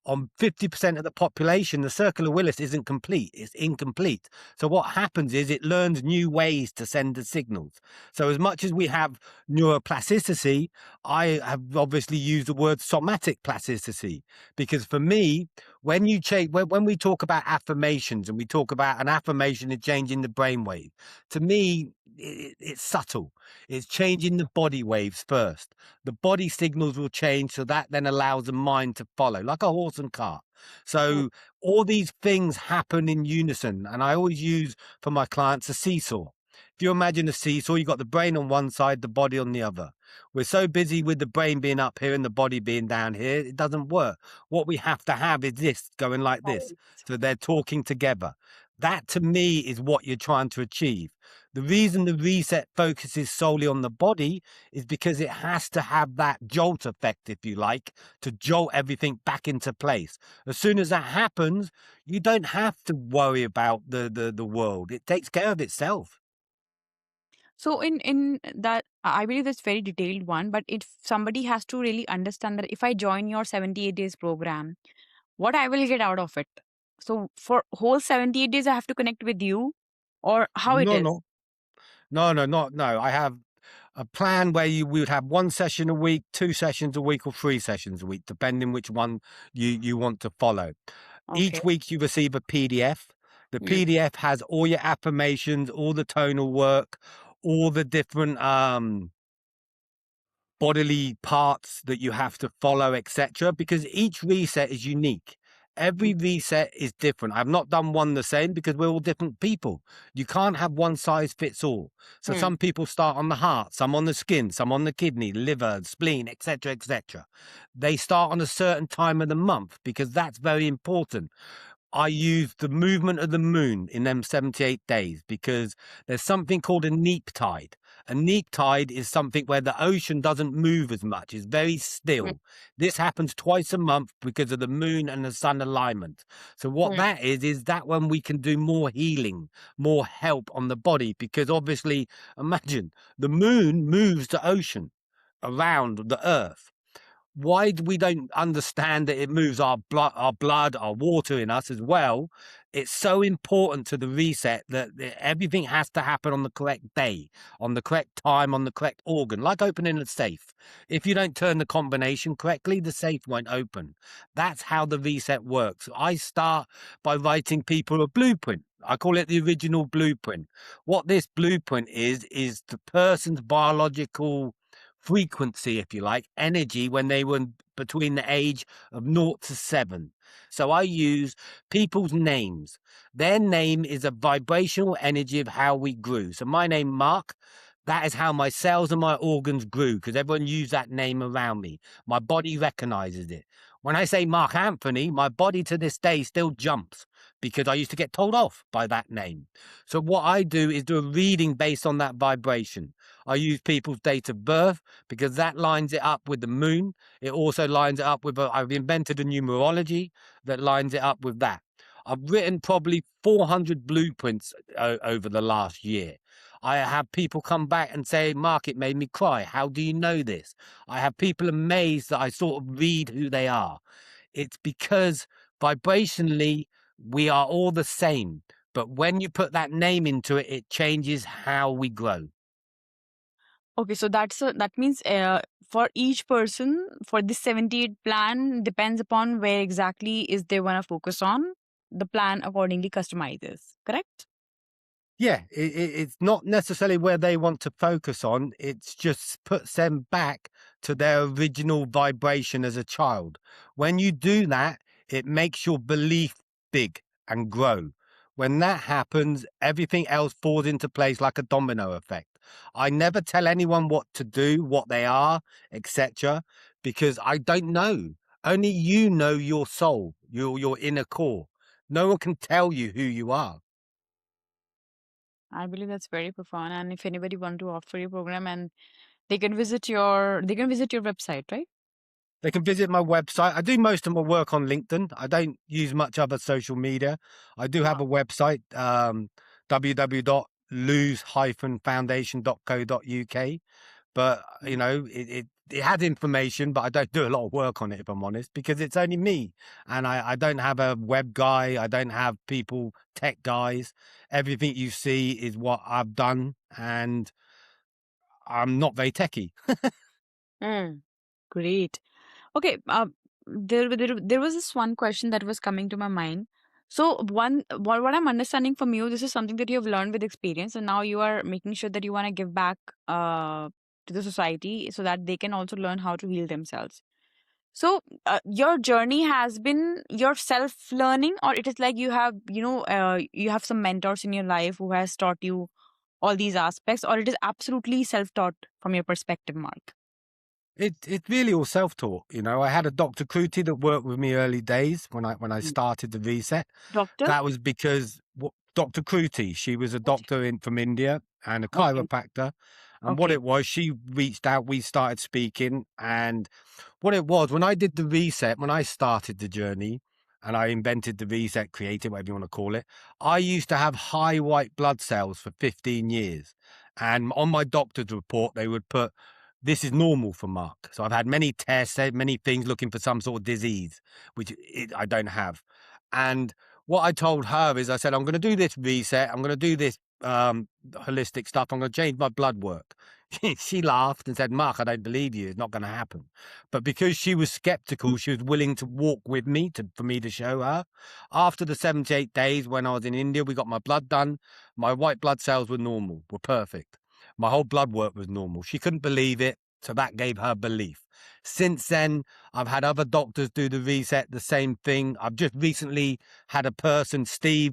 On 50% of the population, the circle of Willis isn't complete. It's incomplete. So what happens is it learns new ways to send the signals. So as much as we have neuroplasticity, I have obviously used the word somatic plasticity, because for me, when you change, when we talk about affirmations and we talk about an affirmation is changing the brainwave, to me, it's subtle. It's changing the body waves first. The body signals will change, so that then allows the mind to follow, like a horse and cart. So all these things happen in unison. And I always use for my clients a seesaw. If you imagine a seesaw, you've got the brain on one side, the body on the other. We're so busy with the brain being up here and the body being down here, it doesn't work. What we have to have is this going like this. So they're talking together. That to me is what you're trying to achieve. The reason the reset focuses solely on the body is because it has to have that jolt effect, if you like, to jolt everything back into place. As soon as that happens, you don't have to worry about the world. It takes care of itself. So in that, I believe that's very detailed one, but if somebody has to really understand that if I join your 78 days program, what I will get out of it. So for whole 78 days, I have to connect with you, or how it No, is. no, no. I have a plan where we would have one session a week, 2 sessions a week, or 3 sessions a week, depending which one you want to follow. Okay. Each week you receive a PDF. The PDF has all your affirmations, all the tonal work, all the different bodily parts that you have to follow, etc. Because each reset is unique. Every reset is different. I've not done one the same because we're all different people. You can't have one size fits all. So some people start on the heart, some on the skin, some on the kidney, liver, spleen, etc., etc. They start on a certain time of the month because that's very important. I use the movement of the moon in them 78 days because there's something called a neap tide. A neap tide is something where the ocean doesn't move as much. It's very still. This happens twice a month because of the moon and the sun alignment. So what that is that when we can do more healing, more help on the body, because obviously, imagine the moon moves the ocean around the earth. Why we don't understand that it moves our blood, our water in us as well. It's so important to the reset that everything has to happen on the correct day, on the correct time, on the correct organ, like opening a safe. If you don't turn the combination correctly, the safe won't open. That's how the reset works. I start by writing people a blueprint. I call it the original blueprint. What this blueprint is the person's biological frequency, if you like, energy when they were between the age of 0 to 7. So I use people's names. Their name is a vibrational energy of how we grew. So my name, Mark, that is how my cells and my organs grew, because everyone used that name around me. My body recognizes it. When I say Mark Anthony, my body to this day still jumps because I used to get told off by that name. So what I do is do a reading based on that vibration. I use people's date of birth because that lines it up with the moon. It also lines it up with, I've invented a numerology that lines it up with that. I've written probably 400 blueprints over the last year. I have people come back and say, Mark, it made me cry. How do you know this? I have people amazed that I sort of read who they are. It's because vibrationally, we are all the same. But when you put that name into it, it changes how we grow. Okay, so that means for each person for this 78 plan depends upon where exactly is they want to focus on. The plan accordingly customizes, correct? Yeah, it's not necessarily where they want to focus on. It's just puts them back to their original vibration as a child. When you do that, it makes your belief big and grow. When that happens, everything else falls into place like a domino effect. I never tell anyone what to do, what they are, etc., because I don't know. Only you know your soul, your inner core. No one can tell you who you are. I believe that's very profound. And if anybody want to opt for your program, and they can visit your website, right? They can visit my website. I do most of my work on LinkedIn. I don't use much other social media. I do have a website, www.luos-foundation.co.uk. But, you know, it has information, but I don't do a lot of work on it, if I'm honest, because it's only me. And I don't have a web guy. I don't have people, tech guys. Everything you see is what I've done. And I'm not very techie. Great. Okay. There was this one question that was coming to my mind. So what I'm understanding from you, this is something that you have learned with experience, and now you are making sure that you want to give back to the society so that they can also learn how to heal themselves. So your journey has been your self learning, or it is like you have you have some mentors in your life who has taught you all these aspects, or it is absolutely self taught from your perspective, Mark. It's really all self-taught, you know. I had a Dr. Kruti that worked with me early days when I started the reset. Doctor? That was because Dr. Kruti, she was a doctor from India and a Okay. chiropractor. And what Okay. it was, she reached out, we started speaking. And what it was, when I did the reset, when I started the journey and I invented the reset, created, whatever you want to call it, I used to have high white blood cells for 15 years. And on my doctor's report, they would put, this is normal for Mark. So I've had many tests, many things looking for some sort of disease, which I don't have. And what I told her is I said, I'm going to do this reset. I'm going to do this holistic stuff. I'm going to change my blood work. She laughed and said, Mark, I don't believe you. It's not going to happen. But because she was skeptical, she was willing to walk with me for me to show her. After the 78 days when I was in India, we got my blood done. My white blood cells were normal, were perfect. My whole blood work was normal. She couldn't believe it. So that gave her belief. Since then, I've had other doctors do the reset, the same thing. I've just recently had a person, Steve,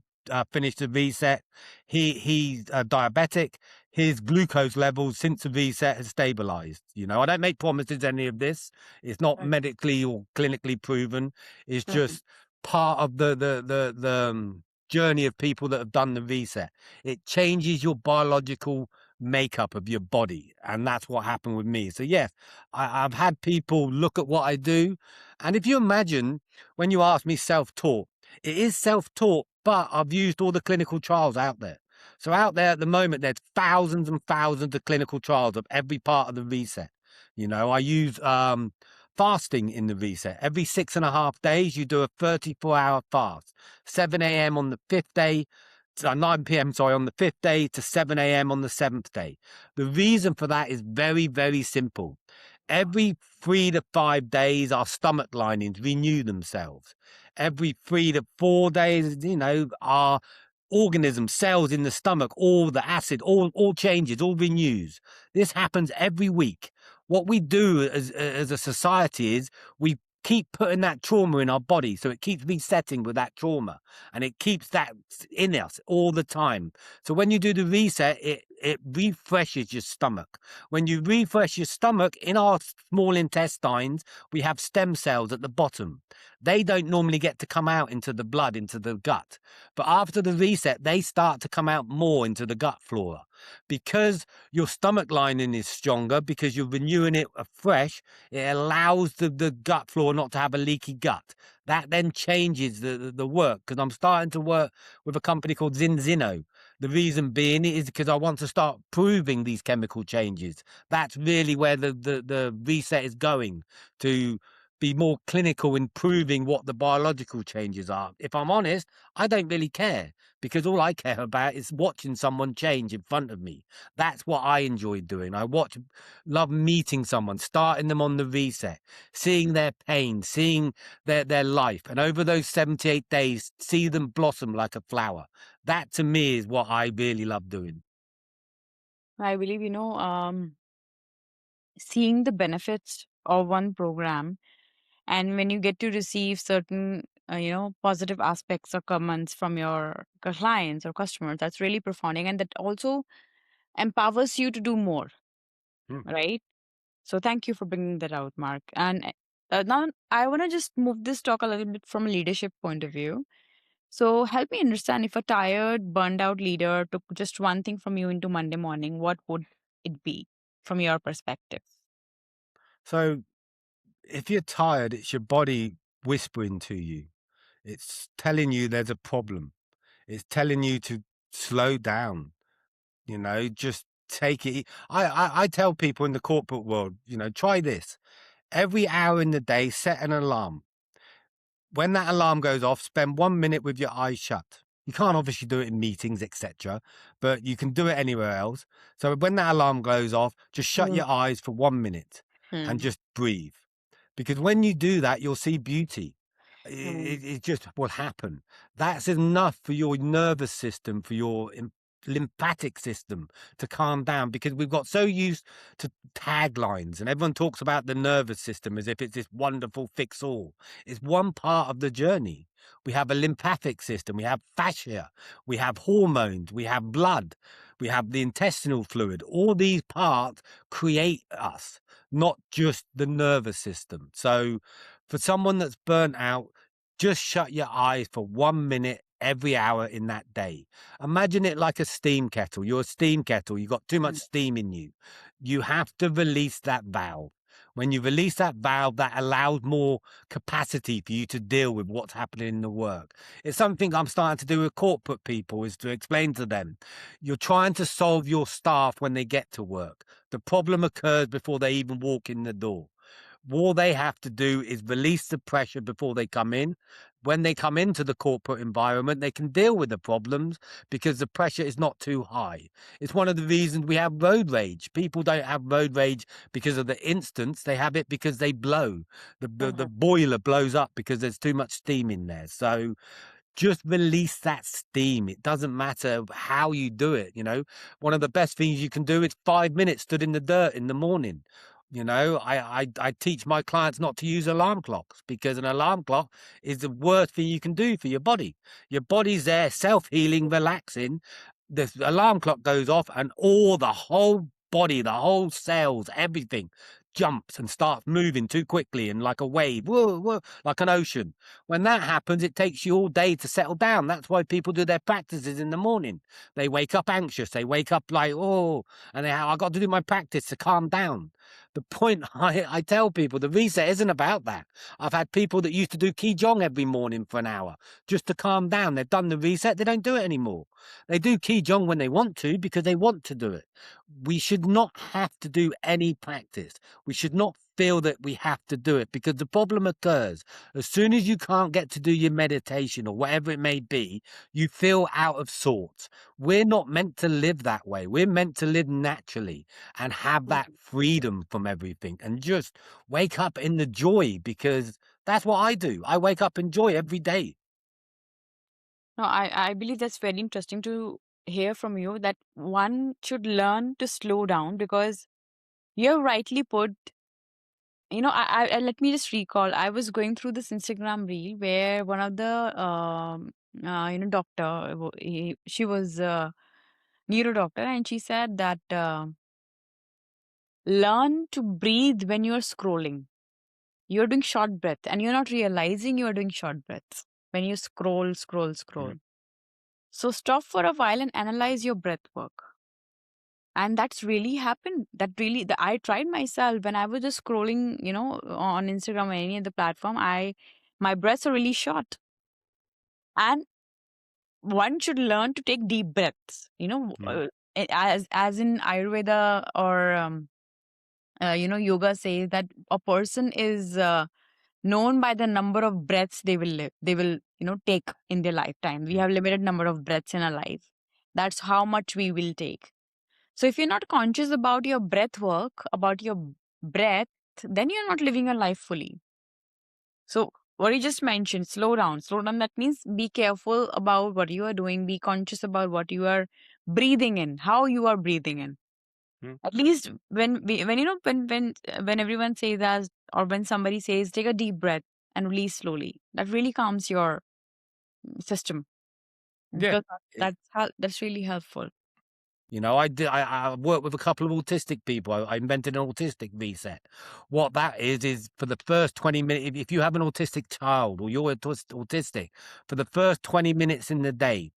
finish the reset. He's diabetic. His glucose levels since the reset has stabilized. You know, I don't make promises any of this. It's not Right. medically or clinically proven. It's Mhm. just part of the journey of people that have done the reset. It changes your biological makeup of your body, and that's what happened with me. So yes, I've had people look at what I do, and if you imagine, when you ask me self-taught, it is self-taught, but I've used all the clinical trials out there. So out there at the moment, there's thousands and thousands of clinical trials of every part of the reset. You know, I use fasting in the reset. Every 6.5 days, you do a 34-hour fast. 7 a.m. on the 5th day, 9 p.m. on the 5th day to 7 a.m. on the 7th day. The reason for that is very, very simple. Every 3 to 5 days, our stomach linings renew themselves. Every 3 to 4 days, you know, our organisms, cells in the stomach, all the acid, all changes, all renews. This happens every week. What we do as a society is we keep putting that trauma in our body, so it keeps resetting with that trauma, and it keeps that in us all the time. So when you do the reset, it refreshes your stomach. When you refresh your stomach, in our small intestines, we have stem cells at the bottom. They don't normally get to come out into the blood, into the gut. But after the reset, they start to come out more into the gut flora. Because your stomach lining is stronger, because you're renewing it afresh, it allows the gut flora not to have a leaky gut. That then changes the work, because I'm starting to work with a company called Zinzino. The reason being is because I want to start proving these chemical changes. That's really where the reset is going, to be more clinical in proving what the biological changes are. If I'm honest, I don't really care, because all I care about is watching someone change in front of me. That's what I enjoy doing. Love meeting someone, starting them on the reset, seeing their pain, seeing their life, and over those 78 days, see them blossom like a flower. That to me is what I really love doing. I believe, seeing the benefits of one program, and when you get to receive certain, positive aspects or comments from your clients or customers, that's really profounding. And that also empowers you to do more, Mm. right? So thank you for bringing that out, Mark. And now I want to just move this talk a little bit from a leadership point of view. So help me understand, if a tired, burned out leader took just one thing from you into Monday morning, what would it be from your perspective? So if you're tired, it's your body whispering to you. It's telling you there's a problem. It's telling you to slow down, just take it. I tell people in the corporate world, try this. Every hour in the day, set an alarm. When that alarm goes off, spend 1 minute with your eyes shut. You can't obviously do it in meetings, etc., but you can do it anywhere else. So when that alarm goes off, just shut Mm. your eyes for 1 minute and Hmm. just breathe. Because when you do that, you'll see beauty. Hmm. It just will happen. That's enough for your nervous system, for your lymphatic system to calm down, because we've got so used to taglines, and everyone talks about the nervous system as if it's this wonderful fix all. It's one part of the journey. We have a lymphatic system, we have fascia, we have hormones, we have blood, we have the intestinal fluid. All these parts create us, not just the nervous system. So for someone that's burnt out, just shut your eyes for 1 minute every hour in that day. Imagine it like a steam kettle. You're a steam kettle. You've got too much steam in you. You have to release that valve. When you release that valve, that allows more capacity for you to deal with what's happening in the work. It's something I'm starting to do with corporate people, is to explain to them, you're trying to solve your staff when they get to work. The problem occurs before they even walk in the door. All they have to do is release the pressure before they come in. When they come into the corporate environment, they can deal with the problems because the pressure is not too high. It's one of the reasons we have road rage. People don't have road rage because of the instance, they have it because they blow. The boiler blows up because there's too much steam in there. So just release that steam. It doesn't matter how you do it. One of the best things you can do is 5 minutes stood in the dirt in the morning. I teach my clients not to use alarm clocks, because an alarm clock is the worst thing you can do for your body. Your body's there, self-healing, relaxing. The alarm clock goes off and the whole body, the whole cells, everything jumps and starts moving too quickly, and like a wave, whoa, whoa, like an ocean. When that happens, it takes you all day to settle down. That's why people do their practices in the morning. They wake up anxious. They wake up like, and I got to do my practice to calm down. The point I tell people, the reset isn't about that. I've had people that used to do Qigong every morning for an hour just to calm down. They've done the reset. They don't do it anymore. They do Qigong when they want to, because they want to do it. We should not have to do any practice. We should not feel that we have to do it, because the problem occurs as soon as you can't get to do your meditation or whatever it may be. You feel out of sorts. We're not meant to live that way. We're meant to live naturally and have that freedom from everything, and just wake up in the joy, because that's what I do. I wake up in joy every day. No, I believe that's very interesting to hear from you, that one should learn to slow down, because You have rightly put. Let me just recall. I was going through this Instagram reel where one of the doctor, she was a neuro doctor, and she said that learn to breathe when you're scrolling. You're doing short breath, and you're not realizing you're doing short breaths when you scroll, scroll, scroll. So stop for a while and analyze your breath work. And that's really happened. I tried myself when I was just scrolling, on Instagram or any other platform. My breaths are really short, and one should learn to take deep breaths. As in Ayurveda or yoga says that a person is known by the number of breaths they will take in their lifetime. We have limited number of breaths in our life. That's how much we will take. So if you're not conscious about your breath work, about your breath, then you're not living your life fully. So what you just mentioned, slow down. Slow down, that means be careful about what you are doing, be conscious about what you are breathing in, how you are breathing in. At least when everyone says that, or when somebody says take a deep breath and release slowly, that really calms your system, Yeah. because that's really helpful. I worked with a couple of autistic people. I invented an autistic reset. What that is for the first 20 minutes, if you have an autistic child or you're autistic, for the first 20 minutes in the day,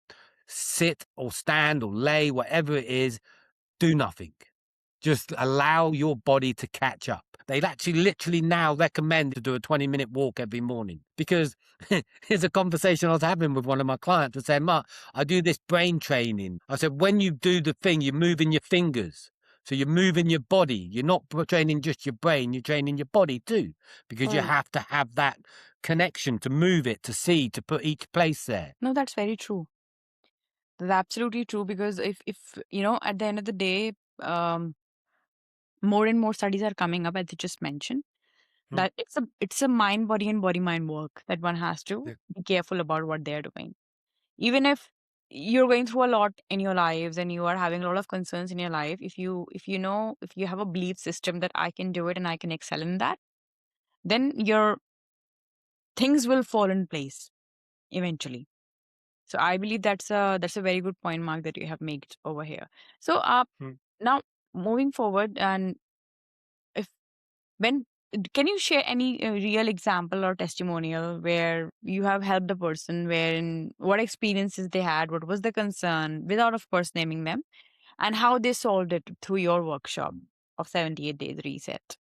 sit or stand or lay, whatever it is, do nothing. Just allow your body to catch up. They'd actually literally now recommend to do a 20-minute walk every morning, because here's a conversation I was having with one of my clients who said, Mark, I do this brain training. I said, when you do the thing, you're moving your fingers. So you're moving your body. You're not training just your brain, you're training your body too, because you have to have that connection to move it, to see, to put each place there. No, that's very true. That's absolutely true, because if at the end of the day, more and more studies are coming up, as you just mentioned, that it's a mind body and body mind work, that one has to Yeah. be careful about what they're doing. Even if you're going through a lot in your lives and you are having a lot of concerns in your life, if you have a belief system that I can do it and I can excel in that, then your things will fall in place eventually. So I believe that's a very good point, Mark, that you have made over here. So now moving forward, and if when can you share any real example or testimonial where you have helped a person, wherein what experiences they had, what was the concern, without of course naming them, and how they solved it through your workshop of 78 days reset?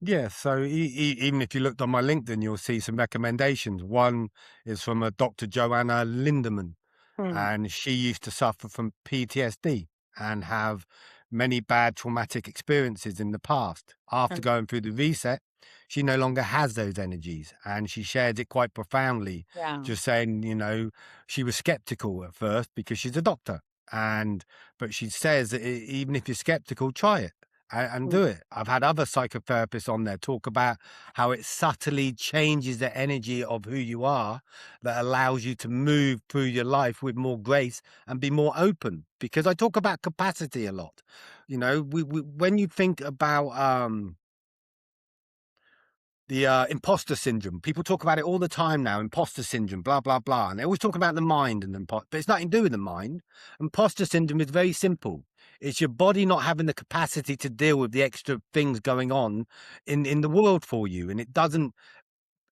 Yeah, so even if you looked on my LinkedIn, you'll see some recommendations. One is from a Dr. Joanna Lindemann, Hmm. and she used to suffer from PTSD and have many bad traumatic experiences in the past. After Hmm. going through the reset, she no longer has those energies, and she shared it quite profoundly, Yeah. just saying, she was skeptical at first because she's a doctor, but she says that even if you're skeptical, try it and Hmm. do it. I've had other psychotherapists on there talk about how it subtly changes the energy of who you are, that allows you to move through your life with more grace and be more open. Because I talk about capacity a lot. When you think about the imposter syndrome, people talk about it all the time now. Imposter syndrome, blah blah blah, and they always talk about the mind but it's nothing to do with the mind. Imposter syndrome is very simple. It's your body not having the capacity to deal with the extra things going on in the world for you, and it doesn't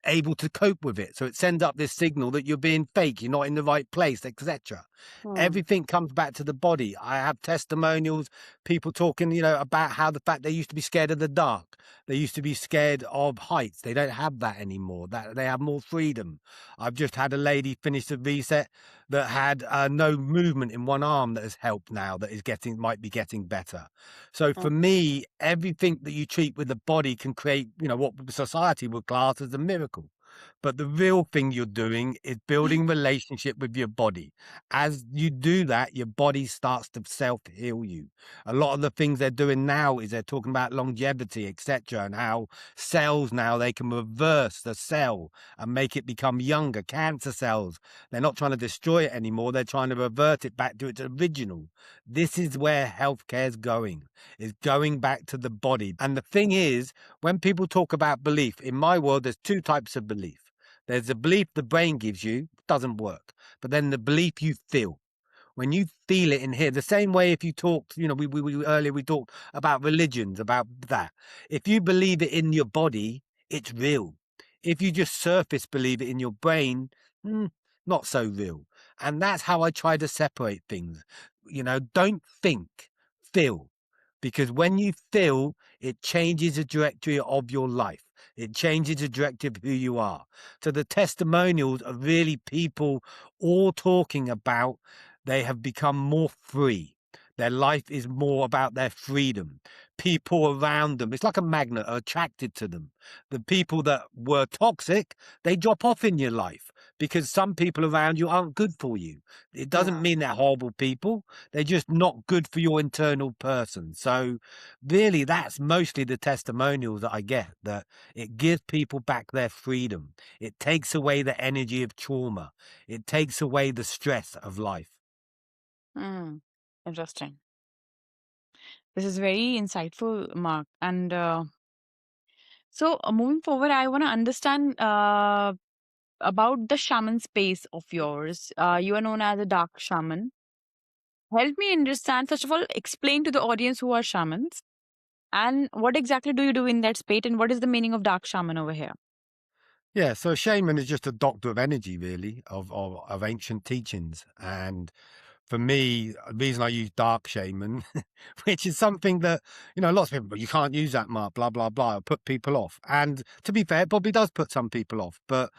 able to cope with it. So it sends up this signal that you're being fake, you're not in the right place, etc. Hmm. Everything comes back to the body. I have testimonials, people talking, about how the fact they used to be scared of the dark. They used to be scared of heights. They don't have that anymore. That they have more freedom. I've just had a lady finish the reset that had no movement in one arm that has helped now, that is might be getting better. So for me, everything that you treat with the body can create, what society would class as a miracle. But the real thing you're doing is building relationship with your body. As you do that, your body starts to self-heal you. A lot of the things they're doing now is they're talking about longevity, etc., and how cells now, they can reverse the cell and make it become younger. Cancer cells, they're not trying to destroy it anymore. They're trying to revert it back to its original. This is where healthcare is going. is going back to the body. And the thing is, when people talk about belief, in my world, there's two types of belief. There's the belief the brain gives you, doesn't work. But then the belief you feel. When you feel it in here, the same way if you talked, we earlier we talked about religions, about that. If you believe it in your body, it's real. If you just surface believe it in your brain, not so real. And that's how I try to separate things. Don't think, feel. Because when you feel, it changes the trajectory of your life. It changes the trajectory of who you are. So the testimonials are really people all talking about they have become more free. Their life is more about their freedom. People around them, it's like a magnet, are attracted to them. The people that were toxic, they drop off in your life because some people around you aren't good for you. It doesn't mean they're horrible people. They're just not good for your internal person. So really, that's mostly the testimonials that I get, that it gives people back their freedom. It takes away the energy of trauma. It takes away the stress of life. Interesting. This is very insightful, Mark. And so moving forward, I want to understand about the shaman space of yours. You are known as a dark shaman. Help me understand, first of all, explain to the audience who are shamans and what exactly do you do in that space and what is the meaning of dark shaman over here? Yeah, so a shaman is just a doctor of energy, really, of ancient teachings. And for me, the reason I use dark shaman, which is something that, lots of people, but you can't use that, Mark, blah, blah, blah, it'll put people off. And to be fair, it probably does put some people off. But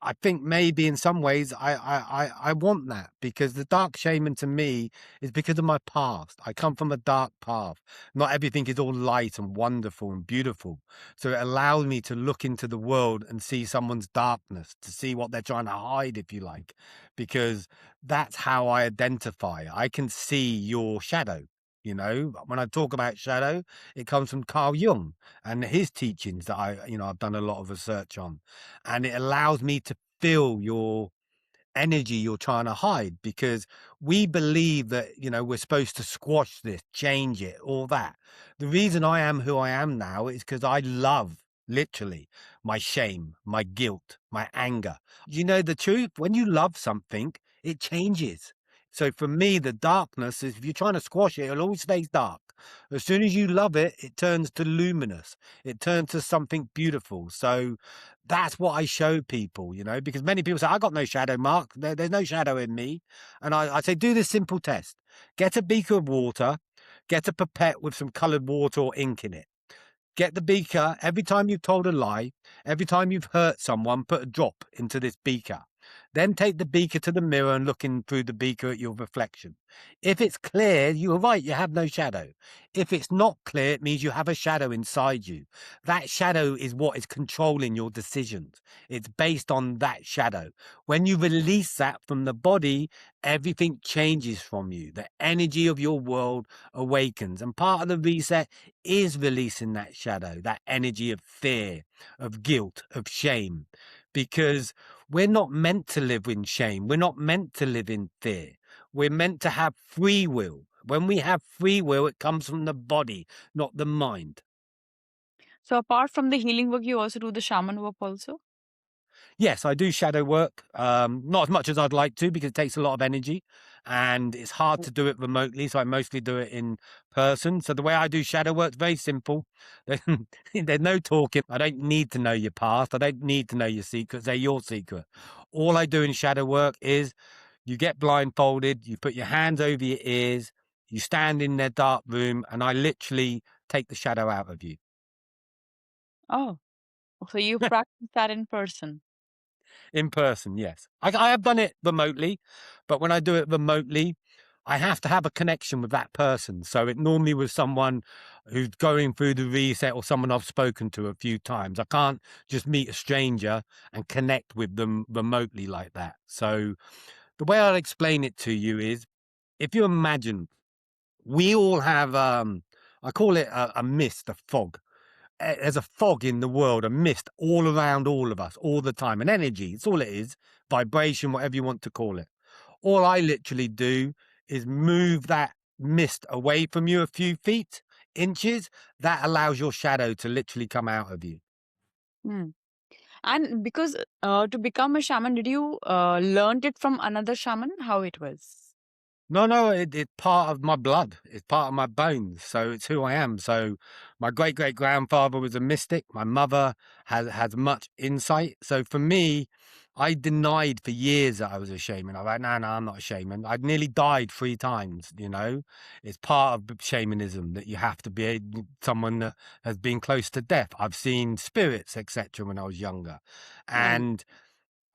I think maybe in some ways I want that, because the dark shaman to me is because of my past. I come from a dark path. Not everything is all light and wonderful and beautiful. So it allows me to look into the world and see someone's darkness, to see what they're trying to hide, if you like, because that's how I identify. I can see your shadow. When I talk about shadow, it comes from Carl Jung and his teachings that I've done a lot of research on. And it allows me to feel your energy you're trying to hide, because we believe that, we're supposed to squash this, change it, all that. The reason I am who I am now is because I love, literally, my shame, my guilt, my anger. You know the truth? When you love something, it changes. So for me, the darkness is, if you're trying to squash it, it'll always stay dark. As soon as you love it, it turns to luminous. It turns to something beautiful. So that's what I show people, because many people say, I got no shadow, Mark. There's no shadow in me. And I say, do this simple test. Get a beaker of water, get a pipette with some coloured water or ink in it. Get the beaker. Every time you've told a lie, every time you've hurt someone, put a drop into this beaker. Then take the beaker to the mirror and look in through the beaker at your reflection. If it's clear, you're right, you have no shadow. If it's not clear, it means you have a shadow inside you. That shadow is what is controlling your decisions. It's based on that shadow. When you release that from the body, everything changes from you. The energy of your world awakens. And part of the reset is releasing that shadow, that energy of fear, of guilt, of shame. Because we're not meant to live in shame. We're not meant to live in fear. We're meant to have free will. When we have free will, it comes from the body, not the mind. So apart from the healing work, you also do the shaman work also? Yes, I do shadow work. Not as much as I'd like to, because it takes a lot of energy and it's hard to do it remotely. So I mostly do it in person. So the way I do shadow work is very simple. There's no talking. I don't need to know your past. I don't need to know your secrets. They're your secret. All I do in shadow work is you get blindfolded, you put your hands over your ears, you stand in their dark room, and I literally take the shadow out of you. Oh, so you practice that in person. In person, yes. I have done it remotely, but when I do it remotely, I have to have a connection with that person. So it normally was someone who's going through the reset or someone I've spoken to a few times. I can't just meet a stranger and connect with them remotely like that. So the way I'll explain it to you is, if you imagine we all have, I call it a mist, a fog. There's a fog in the world, a mist all around all of us all the time, an energy. It's all it is, vibration, whatever you want to call it. All I literally do is move that mist away from you a few feet inches, that allows your shadow to literally come out of you. Hmm. And because to become a shaman, did you learned it from another shaman? How it was? No, no, it's part of my blood. It's part of my bones. So it's who I am. So my great great grandfather was a mystic. My mother has much insight. So for me, I denied for years that I was a shaman. I was like, no, no, I'm not a shaman. I'd nearly died 3 times. It's part of shamanism that you have to be someone that has been close to death. I've seen spirits, etc. when I was younger, Hmm. and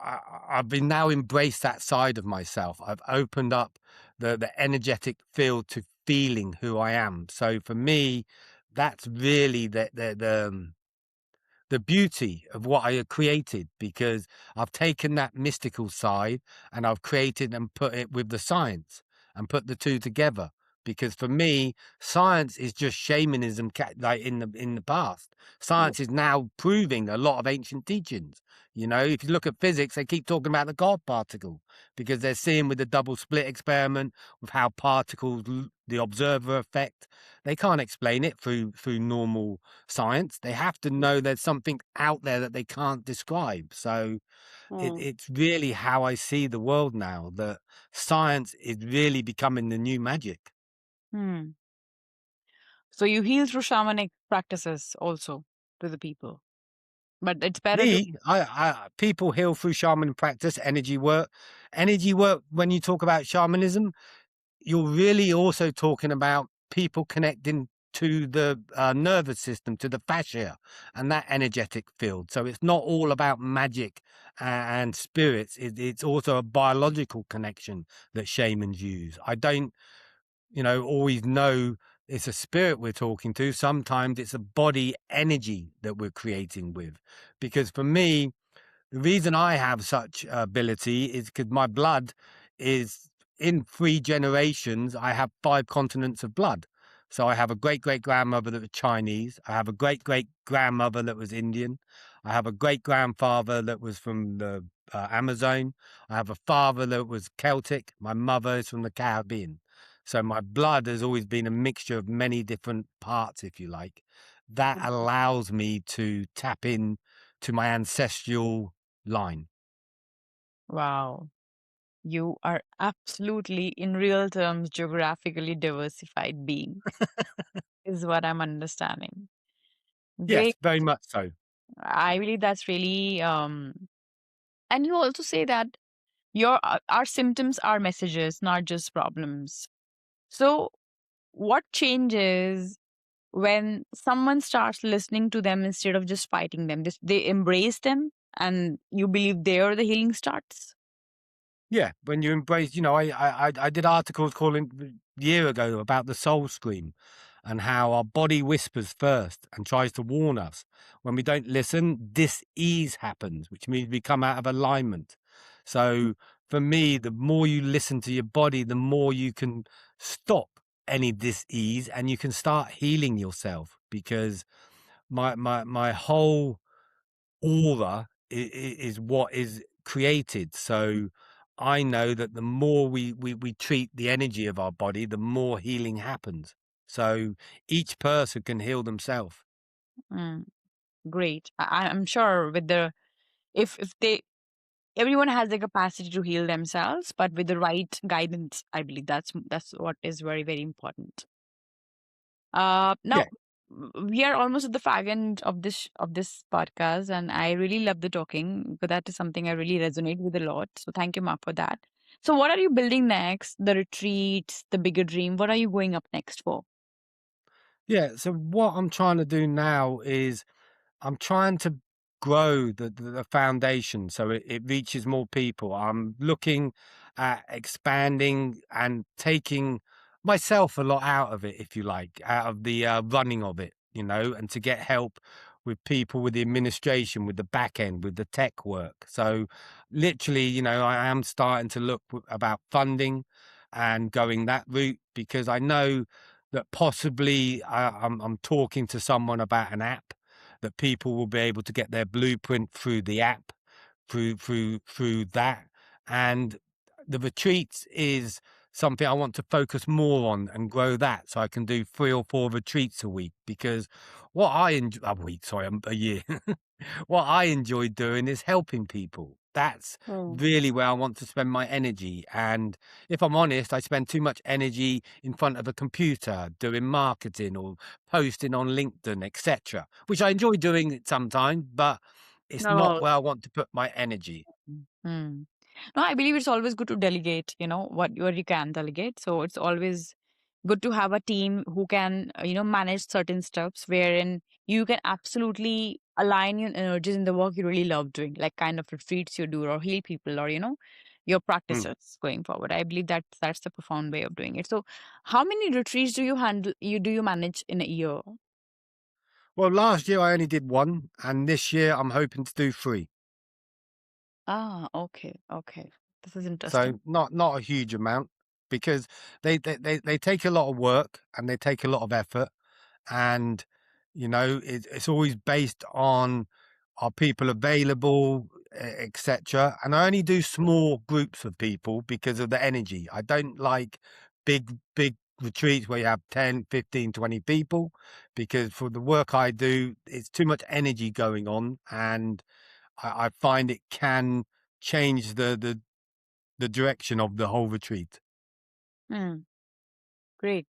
I've been now embraced that side of myself. I've opened up the energetic field to feeling who I am. So for me, that's really the beauty of what I have created, because I've taken that mystical side and I've created and put it with the science and put the two together. Because for me, science is just shamanism, like in the past. Yes. Science is now proving a lot of ancient teachings. If you look at physics, they keep talking about the God particle because they're seeing with the double split experiment with how particles, the observer effect, they can't explain it through normal science. They have to know there's something out there that they can't describe. So Hmm. it's really how I see the world now, that science is really becoming the new magic. Hmm. So you heal through shamanic practices also to the people, but it's better to. People heal through shaman practice, energy work. Energy work, when you talk about shamanism, you're really also talking about people connecting to the nervous system, to the fascia and that energetic field. So it's not all about magic and spirits. It's also a biological connection that shamans use. I don't, always know it's a spirit we're talking to. Sometimes it's a body energy that we're creating with. Because for me, the reason I have such ability is because my blood is in 3 generations. I have 5 continents of blood. So I have a great great grandmother that was Chinese. I have a great great grandmother that was Indian. I have a great grandfather that was from the Amazon. I have a father that was Celtic. My mother is from the Caribbean. So my blood has always been a mixture of many different parts, if you like. That allows me to tap in to my ancestral line. Wow. You are absolutely, in real terms, geographically diversified being, is what I'm understanding. Yes, Great. very much so. I believe that's really and you also say that your our symptoms are messages, not just problems. So what changes when someone starts listening to them instead of just fighting them? They embrace them and you believe there the healing starts? Yeah, when you embrace, I did articles calling a year ago about the soul scream and how our body whispers first and tries to warn us. When we don't listen, dis-ease happens, which means we come out of alignment. So for me, the more you listen to your body, the more you can stop any dis-ease and you can start healing yourself, because my whole aura is what is created. So I know that the more we treat the energy of our body, the more healing happens. So each person can heal themselves. Mm, great. I'm sure with the if they everyone has the capacity to heal themselves, but with the right guidance, I believe that's what is very very important. Now Yeah, we are almost at the fag end of this podcast, and I really love the talking, but that is something I really resonate with a lot. So thank you, Mark, for that. So what are you building next? The retreats, the bigger dream. What are you going up next for? yeah. So what I'm trying to do now is I'm trying to grow the foundation so it reaches more people. I'm looking at expanding and taking myself a lot out of it, if you like, out of the running of it, and to get help with people, with the administration, with the back end, with the tech work. So literally, I am starting to look about funding and going that route, because I know that possibly I'm talking to someone about an app that people will be able to get their blueprint through the app, through that. And the retreats is something I want to focus more on and grow that so I can do 3 or 4 retreats a week because what I enjoy a week, sorry, a year. What I enjoy doing is helping people. That's Hmm. really where I want to spend my energy, and if I'm honest, I spend too much energy in front of a computer doing marketing or posting on LinkedIn, etc., which I enjoy doing it sometimes, but it's not No. where I want to put my energy. Hmm. No, I believe it's always good to delegate, what you can delegate. So it's always good to have a team who can, manage certain steps wherein you can absolutely align your energies in the work you really love doing, like kind of retreats you do or heal people or, your Mm. practices going forward. I believe that's the profound way of doing it. So how many retreats do you manage in a year? Well, last year I only did 1, and this year I'm hoping to do 3. Ah, okay, okay. This is So interesting. not a huge amount because they take a lot of work and they take a lot of effort, and it's always based on are people available, etc. And I only do small groups of people because of the energy. I don't like big retreats where you have 10, 15, 20 people because for the work I do, it's too much energy going on, and I find it can change the direction of the whole retreat. Hmm, great.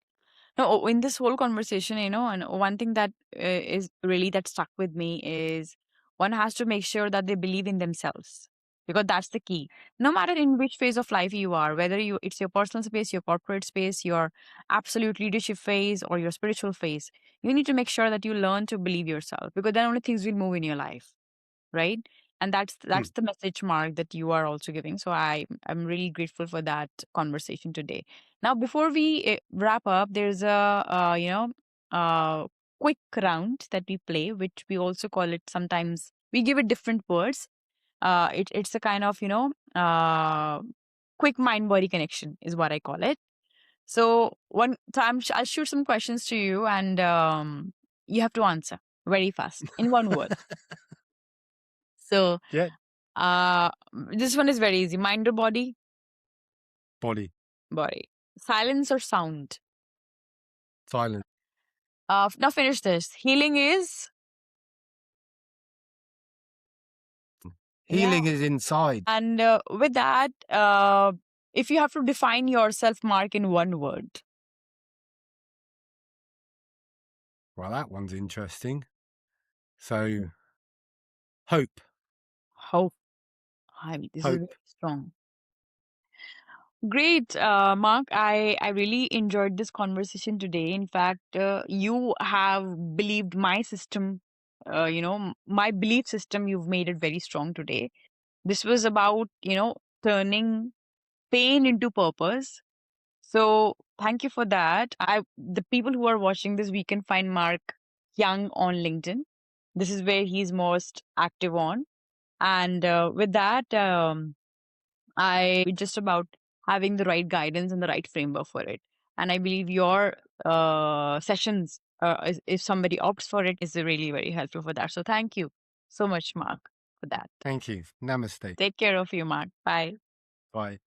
No, in this whole conversation, and one thing that is really that stuck with me is one has to make sure that they believe in themselves because that's the key. No matter in which phase of life you are, whether it's your personal space, your corporate space, your absolute leadership phase, or your spiritual phase, you need to make sure that you learn to believe yourself because then only things will move in your life, right? And that's Mm. that's the message, Mark, that you are also giving. So I'm really grateful for that conversation today. Now before we wrap up, there's a uh quick round that we play, which we also call it, sometimes we give it different words. It's a kind of quick mind body connection is what I call it. So one time I'll shoot some questions to you, and you have to answer very fast in one word. So Yeah, this one is very easy. Mind or body? body, Body. Silence or sound? silence. Now finish this. Healing is? Yeah. Healing is inside. And with that, if you have to define yourself, Mark, in one word, Well, that one's interesting. So, hope, how? I mean, this is very hope. strong. Great, Mark. I really enjoyed this conversation today. In fact, you have believed my system, my belief system, you've made it very strong today. This was about, turning pain into purpose. So thank you for that. The people who are watching this, we can find Mark Young on LinkedIn. This is where he's most active on. And with that, just about having the right guidance and the right framework for it. And I believe your sessions, if somebody opts for it, is really very helpful for that. So thank you so much, Mark, for that. Thank you. Namaste. Take care of you, Mark. Bye. Bye.